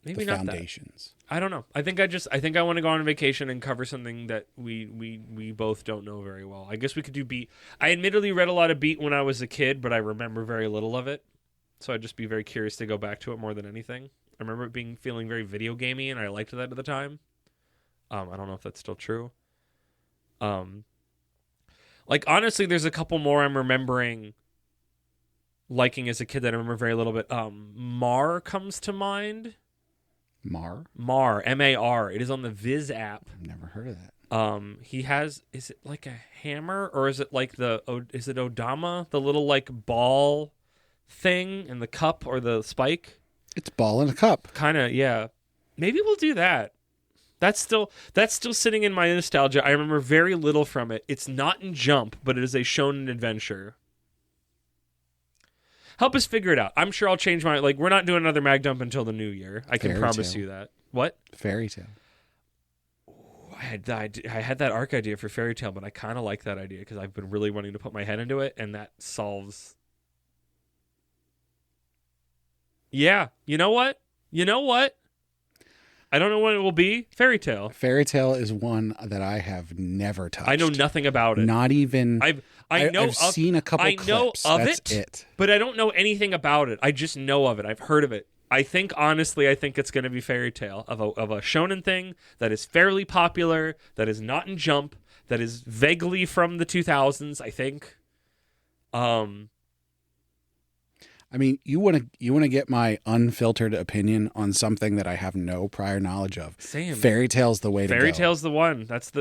Speaker 1: Maybe
Speaker 2: the
Speaker 1: not
Speaker 2: foundations.
Speaker 1: That. I don't know. I think I want to go on a vacation and cover something that we both don't know very well. I guess we could do Beat. I admittedly read a lot of Beat when I was a kid, but I remember very little of it. So I'd just be very curious to go back to it more than anything. I remember it feeling very video gamey, and I liked that at the time. I don't know if that's still true. Like honestly, there's a couple more I'm remembering liking as a kid that I remember very little bit. Mar comes to mind.
Speaker 2: Mar,
Speaker 1: M-A-R. It is on the Viz app.
Speaker 2: I've never heard of that.
Speaker 1: He has, is it like a hammer or is it like is it Odama? The little like ball thing in the cup or the spike?
Speaker 2: It's ball in a cup.
Speaker 1: Kind of, yeah. Maybe we'll do that. That's still sitting in my nostalgia. I remember very little from it. It's not in Jump, but it is a shonen adventure. Help us figure it out. I'm sure I'll change my... Like, we're not doing another Mag Dump until the new year. I can promise you that. What?
Speaker 2: Fairy Tail.
Speaker 1: I had that arc idea for Fairy Tail, but I kind of like that idea because I've been really wanting to put my head into it, and that solves... Yeah. You know what? I don't know what it will be. Fairy Tail.
Speaker 2: Fairy Tail is one that I have never touched.
Speaker 1: I know nothing about it.
Speaker 2: Not even... I've seen a couple
Speaker 1: I know
Speaker 2: clips.
Speaker 1: of
Speaker 2: That's
Speaker 1: it, but I don't know anything about it. I just know of it. I've heard of it. Honestly, I think it's going to be Fairy Tail of a shonen thing that is fairly popular, that is not in Jump, that is vaguely from the 2000s, I think.
Speaker 2: I mean, you want to get my unfiltered opinion on something that I have no prior knowledge of.
Speaker 1: Same.
Speaker 2: Fairy Tail's the way to go.
Speaker 1: Fairy Tail's the one. That's a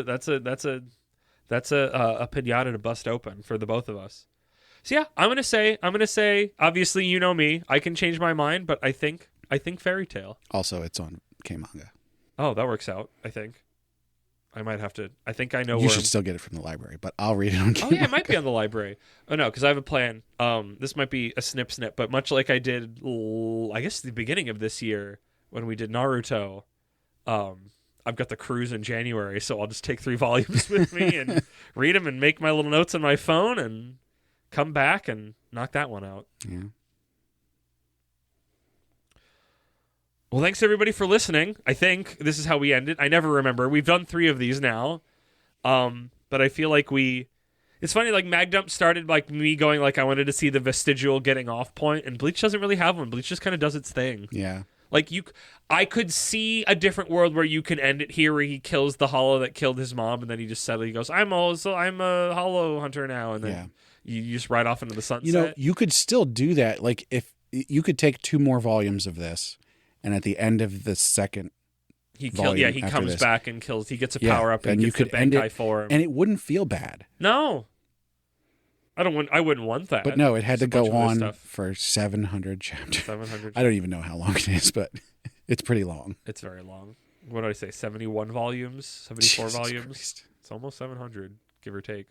Speaker 1: pinata to bust open for the both of us. So yeah, I'm gonna say. Obviously, you know me. I can change my mind, but I think Fairy Tail.
Speaker 2: Also, it's on K-Manga.
Speaker 1: Oh, that works out. I think I might have to. I think I know.
Speaker 2: You should still get it from the library, but I'll read it on K-Manga.
Speaker 1: Oh yeah, it might be on the library. Oh no, because I have a plan. This might be a snip, but much like I did, I guess the beginning of this year when we did Naruto. I've got the cruise in January, so I'll just take 3 volumes with me and read them and make my little notes on my phone and come back and knock that one out.
Speaker 2: Yeah.
Speaker 1: Well, thanks everybody for listening. I think this is how we end it. I never remember. We've done 3 of these now. But I feel like it's funny, like Mag Dump started like me going like I wanted to see the vestigial getting off point, and Bleach doesn't really have one. Bleach just kind of does its thing.
Speaker 2: Yeah.
Speaker 1: Like I could see a different world where you can end it here, where he kills the Hollow that killed his mom, and then he just suddenly goes, I'm a Hollow hunter now, and then you just ride off into the sunset.
Speaker 2: You know, you could still do that. Like if you could take 2 more volumes of this, and at the end of the second,
Speaker 1: he comes back and kills. He gets a power up, and
Speaker 2: you
Speaker 1: gets
Speaker 2: could
Speaker 1: the
Speaker 2: end
Speaker 1: Bankai
Speaker 2: it
Speaker 1: for him,
Speaker 2: and it wouldn't feel bad.
Speaker 1: No, I wouldn't want that.
Speaker 2: But no, it had to go on for 700 chapters. 700. I don't even know how long it is, but it's pretty long.
Speaker 1: It's very long. What did I say? 71 volumes, 74
Speaker 2: Jesus
Speaker 1: volumes.
Speaker 2: Christ.
Speaker 1: It's almost 700, give or take.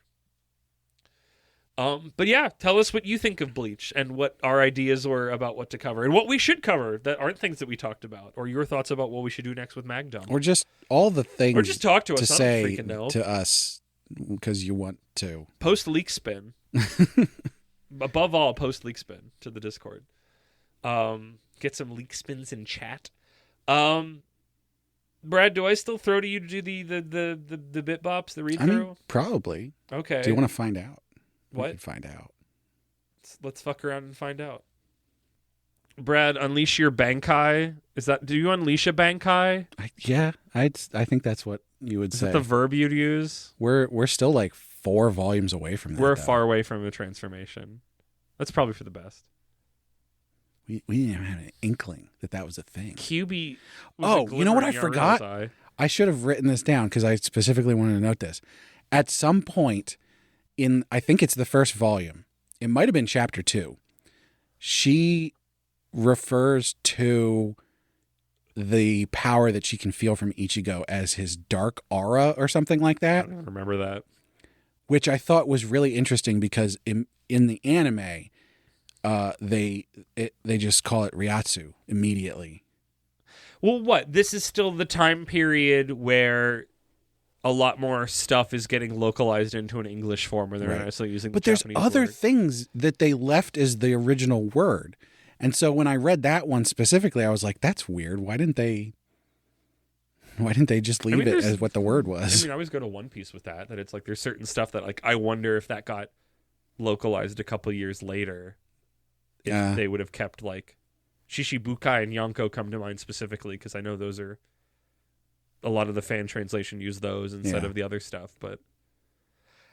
Speaker 1: But yeah, tell us what you think of Bleach and what our ideas were about what to cover and what we should cover that aren't things that we talked about, or your thoughts about what we should do next with Magdum.
Speaker 2: Or just all the things.
Speaker 1: Or just talk to us.
Speaker 2: To say to us because you want to.
Speaker 1: Post leak spin. Above all, post leak spin to the Discord. Get some leak spins in chat. Brad, do I still throw to you to do the bit bops, the read through?
Speaker 2: I mean, probably.
Speaker 1: Okay.
Speaker 2: Do you want to find out?
Speaker 1: What?
Speaker 2: We can find out.
Speaker 1: Let's fuck around and find out. Brad, unleash your Bankai. Do you unleash a Bankai?
Speaker 2: I think that's what you would say.
Speaker 1: Is that the verb you'd use?
Speaker 2: We're still like 4 volumes away from that.
Speaker 1: We're far away from the transformation. That's probably for the best.
Speaker 2: We didn't even have an inkling that was a thing.
Speaker 1: QB.
Speaker 2: You know what I forgot? I should have written this down because I specifically wanted to note this. At some point I think it's the first volume. It might have been chapter 2. She refers to the power that she can feel from Ichigo as his dark aura or something like that.
Speaker 1: I don't remember that.
Speaker 2: Which I thought was really interesting because in the anime, they just call it Ryatsu immediately.
Speaker 1: Well, what? This is still the time period where a lot more stuff is getting localized into an English form where they're not necessarily using the Japanese word.
Speaker 2: But there's other things that they left as the original word. And so when I read that one specifically, I was like, that's weird. Why didn't they just leave it as what the word was?
Speaker 1: I always go to One Piece with that it's like there's certain stuff that like I wonder if that got localized a couple years later. If they would have kept like Shishibukai and Yonko come to mind specifically because I know those are a lot of the fan translation use those instead of the other stuff. But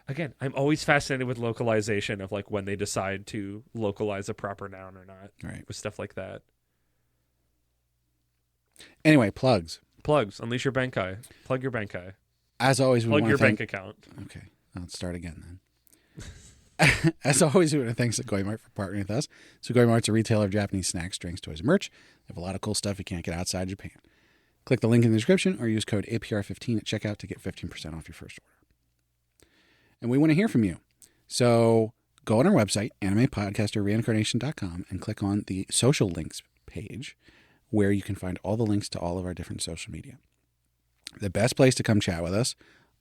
Speaker 1: again, I'm always fascinated with localization of like when they decide to localize a proper noun or not.
Speaker 2: Right.
Speaker 1: With stuff like that.
Speaker 2: Anyway, plugs.
Speaker 1: Unleash your Bankai. Plug your Bankai.
Speaker 2: As always, we
Speaker 1: plug
Speaker 2: want
Speaker 1: your
Speaker 2: to
Speaker 1: bank account.
Speaker 2: Okay, let's start again then. As always, we want to thank Sugoi Mart for partnering with us. Sugoi Mart's a retailer of Japanese snacks, drinks, toys, and merch. They have a lot of cool stuff you can't get outside Japan. Click the link in the description or use code APR15 at checkout to get 15% off your first order. And we want to hear from you. So go on our website, animepodcasterreincarnation.com, and click on the social links page where you can find all the links to all of our different social media. The best place to come chat with us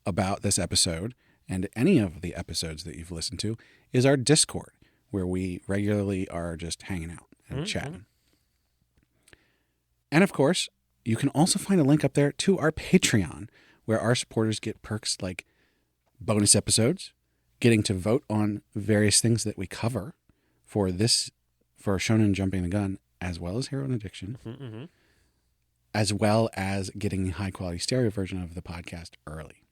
Speaker 2: about this episode and any of the episodes that you've listened to is our Discord, where we regularly are just hanging out and chatting. And of course, you can also find a link up there to our Patreon, where our supporters get perks like bonus episodes, getting to vote on various things that we cover for Shonen Jumping the Gun, as well as Hero Addiction, as well as getting a high-quality stereo version of the podcast early.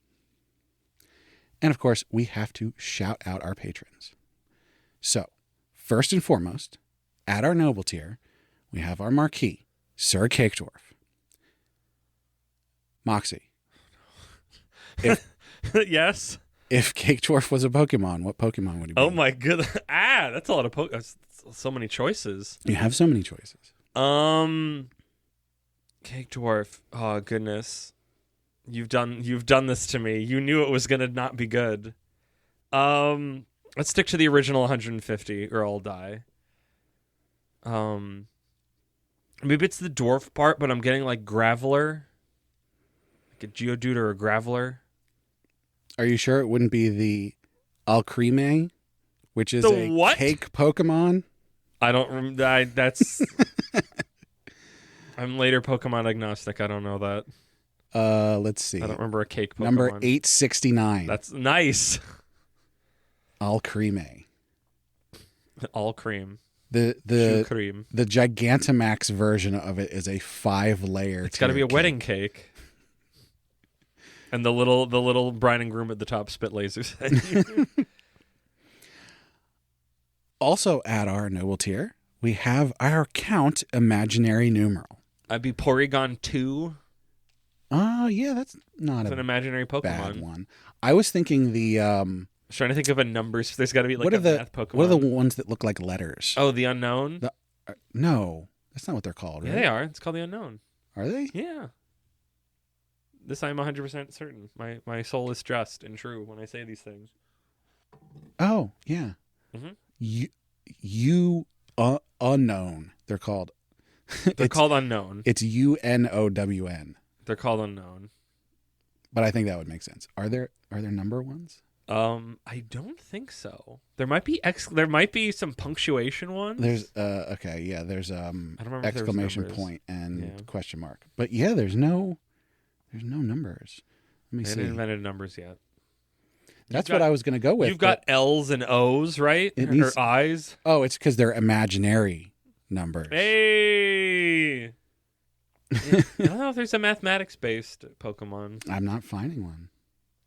Speaker 2: And, of course, we have to shout out our patrons. So, first and foremost, at our noble tier, we have our marquee, Sir Cake Dwarf. Moxie.
Speaker 1: Yes?
Speaker 2: If Cake Dwarf was a Pokemon, what Pokemon would he be?
Speaker 1: Oh my goodness. That's a lot of so many choices.
Speaker 2: You have so many choices.
Speaker 1: Cake Dwarf. Oh goodness. You've done this to me. You knew it was gonna not be good. Let's stick to the original 150 or I'll die. Maybe it's the dwarf part, but I'm getting like Graveler. Like a Geodude or a Graveler.
Speaker 2: Are you sure it wouldn't be the Alcremie, which is
Speaker 1: The
Speaker 2: a
Speaker 1: what?
Speaker 2: cake Pokemon?
Speaker 1: I don't remember. That's. I'm later Pokemon agnostic. I don't know that.
Speaker 2: Let's see.
Speaker 1: I don't remember a cake Pokemon.
Speaker 2: Number 869.
Speaker 1: That's nice.
Speaker 2: Alcremie.
Speaker 1: All cream.
Speaker 2: Shoe
Speaker 1: The cream.
Speaker 2: the Gigantamax version of it is a 5-layer.
Speaker 1: It's got to be a wedding cake. And the little bride and groom at the top spit lasers.
Speaker 2: Also at our noble tier, we have our Count imaginary numeral.
Speaker 1: I'd be Porygon 2.
Speaker 2: Oh, yeah, that's not
Speaker 1: an imaginary Pokemon.
Speaker 2: bad one. I was thinking the
Speaker 1: I was trying to think of a numbers. There's got to be like a math Pokemon.
Speaker 2: What are the ones that look like letters?
Speaker 1: Oh, the Unknown?
Speaker 2: No, that's not what they're called, right?
Speaker 1: Yeah, they are. It's called the Unknown.
Speaker 2: Are they?
Speaker 1: Yeah. This I'm 100% certain. My soul is just and true when I say these things.
Speaker 2: Oh, yeah. You Unknown. They're called.
Speaker 1: They're called Unknown.
Speaker 2: It's UNOWN.
Speaker 1: They're called Unknown.
Speaker 2: But I think that would make sense. Are there number ones?
Speaker 1: I don't think so. There might be some punctuation ones.
Speaker 2: There's okay, yeah, there's
Speaker 1: I don't remember
Speaker 2: exclamation
Speaker 1: if there was
Speaker 2: point and question mark. But yeah, there's no numbers. Let me
Speaker 1: They
Speaker 2: see.
Speaker 1: haven't invented numbers yet.
Speaker 2: That's what I was going to go with.
Speaker 1: You've got L's and O's, right? Or I's.
Speaker 2: Oh, it's because they're imaginary numbers.
Speaker 1: Hey. I don't know if there's a mathematics-based Pokemon.
Speaker 2: I'm not finding one.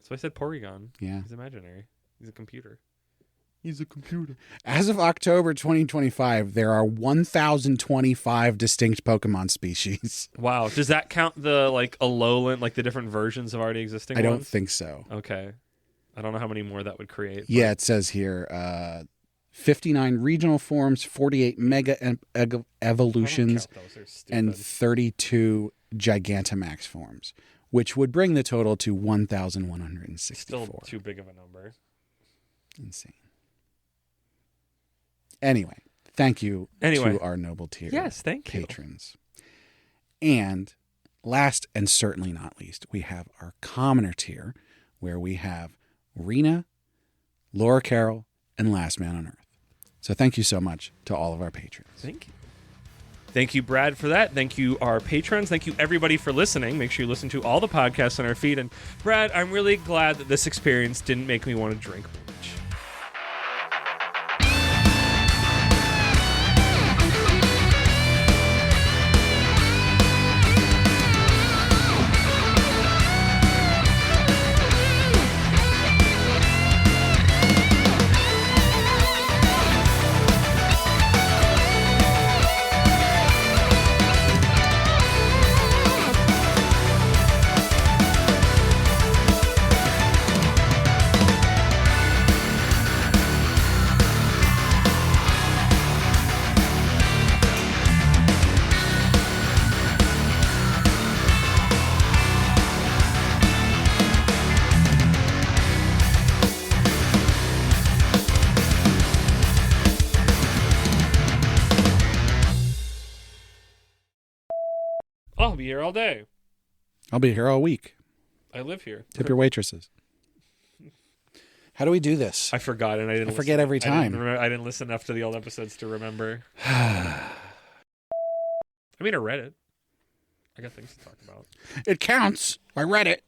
Speaker 1: So I said Porygon.
Speaker 2: Yeah.
Speaker 1: He's imaginary. He's a computer.
Speaker 2: As of October 2025, there are 1,025 distinct Pokemon species.
Speaker 1: Wow. Does that count the Alolan, the different versions of already existing
Speaker 2: I
Speaker 1: ones?
Speaker 2: don't think so.
Speaker 1: Okay. I don't know how many more that would create.
Speaker 2: Yeah, it says here 59 regional forms, 48 mega evolutions, and 32 Gigantamax forms, which would bring the total to 1,164.
Speaker 1: Still too big of a number.
Speaker 2: Insane. Anyway, thank you to our noble tier patrons. And last and certainly not least, we have our commoner tier, where we have Rena, Laura Carroll, and Last Man on Earth. So thank you so much to all of our patrons.
Speaker 1: Thank you. Thank you, Brad, for that. Thank you, our patrons. Thank you, everybody, for listening. Make sure you listen to all the podcasts on our feed. And, Brad, I'm really glad that this experience didn't make me want to drink Bleach. I'll be here all day.
Speaker 2: I'll be here all week.
Speaker 1: I live here.
Speaker 2: Tip your waitresses. How do we do this?
Speaker 1: I forgot, and I didn't.
Speaker 2: I forget every time.
Speaker 1: I didn't listen enough to the old episodes to remember. I mean, I read it. I got things to talk about.
Speaker 2: It counts. I read it.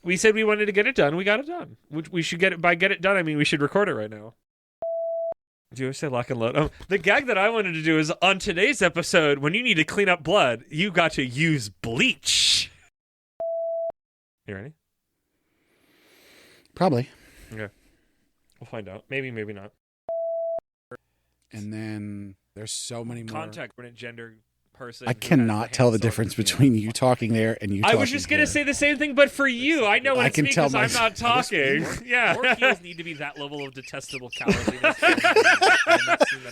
Speaker 1: We said we wanted to get it done. We got it done. We should get it. By get it done, I mean we should record it right now. Do you say lock and load? The gag that I wanted to do is on today's episode, when you need to clean up blood, you got to use bleach. You ready?
Speaker 2: Probably.
Speaker 1: Okay. We'll find out. Maybe, maybe not.
Speaker 2: And then there's so many more.
Speaker 1: Contact gender person.
Speaker 2: I cannot tell the difference between you talking there and you talking
Speaker 1: I was just going to say the same thing, but for you. I know when it's me because I'm not talking. Yeah. More heels need to be that level of detestable cowardliness.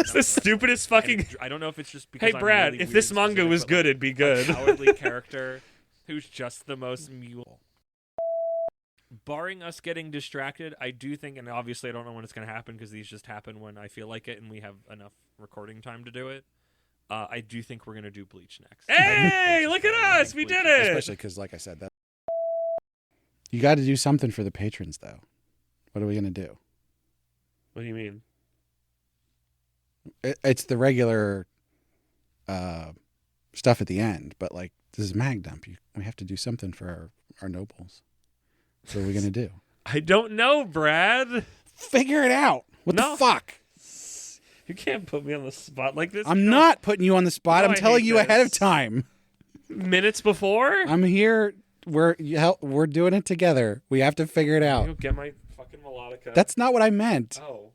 Speaker 1: It's the stupidest fucking... I don't know if it's just because hey, Brad, really if this manga was good, it'd be good. A cowardly character who's just the most mule. Barring us getting distracted, I do think, and obviously I don't know when it's going to happen because these just happen when I feel like it and we have enough recording time to do it. I do think we're going to do Bleach next. Hey, look at us. We did it.
Speaker 2: Especially because, like I said, that you got to do something for the patrons, though. What are we going to do?
Speaker 1: What do you mean?
Speaker 2: It's the regular stuff at the end, but like this is Mag Dump. We have to do something for our nobles. What are we going to do?
Speaker 1: I don't know, Brad.
Speaker 2: Figure it out. What the fuck?
Speaker 1: You can't put me on the spot like this.
Speaker 2: I'm not putting you on the spot. I'm telling you ahead of time.
Speaker 1: Minutes before?
Speaker 2: I'm here. We're doing it together. We have to figure it out.
Speaker 1: You'll get my fucking melodica.
Speaker 2: That's not what I meant.
Speaker 1: Oh.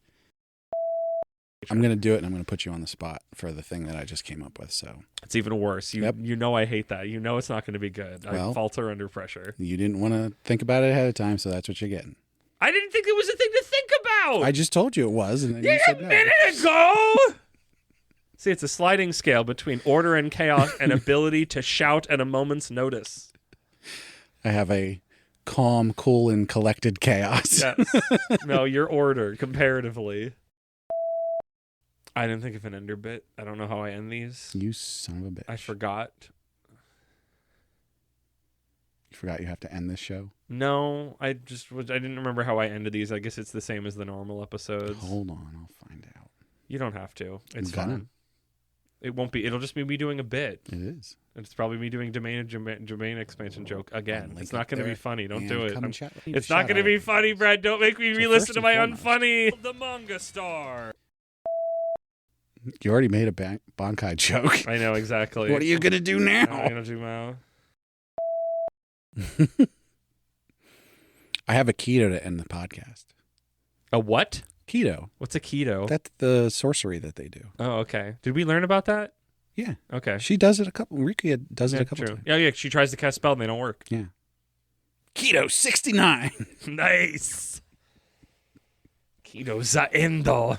Speaker 2: I'm going to do it, and I'm going to put you on the spot for the thing that I just came up with. So
Speaker 1: it's even worse. You know I hate that. You know it's not going to be good. I falter under pressure.
Speaker 2: You didn't want to think about it ahead of time, so that's what you're getting.
Speaker 1: I didn't think it was a thing to think about.
Speaker 2: I just told you it was, and then you said no.
Speaker 1: A minute ago! See, it's a sliding scale between order and chaos and ability to shout at a moment's notice.
Speaker 2: I have a calm, cool, and collected chaos.
Speaker 1: Yes. No, you're order, comparatively. I didn't think of an ender bit. I don't know how I end these.
Speaker 2: You son of a bitch.
Speaker 1: I forgot.
Speaker 2: You forgot you have to end this show?
Speaker 1: No, I didn't remember how I ended these. I guess it's the same as the normal episodes.
Speaker 2: Hold on, I'll find out.
Speaker 1: You don't have to. It's fine. It won't be. It'll just be me doing a bit.
Speaker 2: It is.
Speaker 1: It's probably me doing domain expansion joke again. It's not going to be funny. Don't do it. It's not going to be funny, Brad. Don't make me re-listen to my unfunny. The manga star.
Speaker 2: You already made a Bankai joke.
Speaker 1: I know, exactly.
Speaker 2: What are you going to do now?
Speaker 1: I'm going to do now.
Speaker 2: I have a keto to end the podcast.
Speaker 1: A what?
Speaker 2: Keto.
Speaker 1: What's a keto?
Speaker 2: That's the sorcery that they do.
Speaker 1: Oh, okay. Did we learn about that?
Speaker 2: Yeah.
Speaker 1: Okay.
Speaker 2: She does it a couple. Rika does it a couple times.
Speaker 1: Yeah. She tries to cast spell and they don't work.
Speaker 2: Yeah. Keto 69.
Speaker 1: Nice. Keto za endo.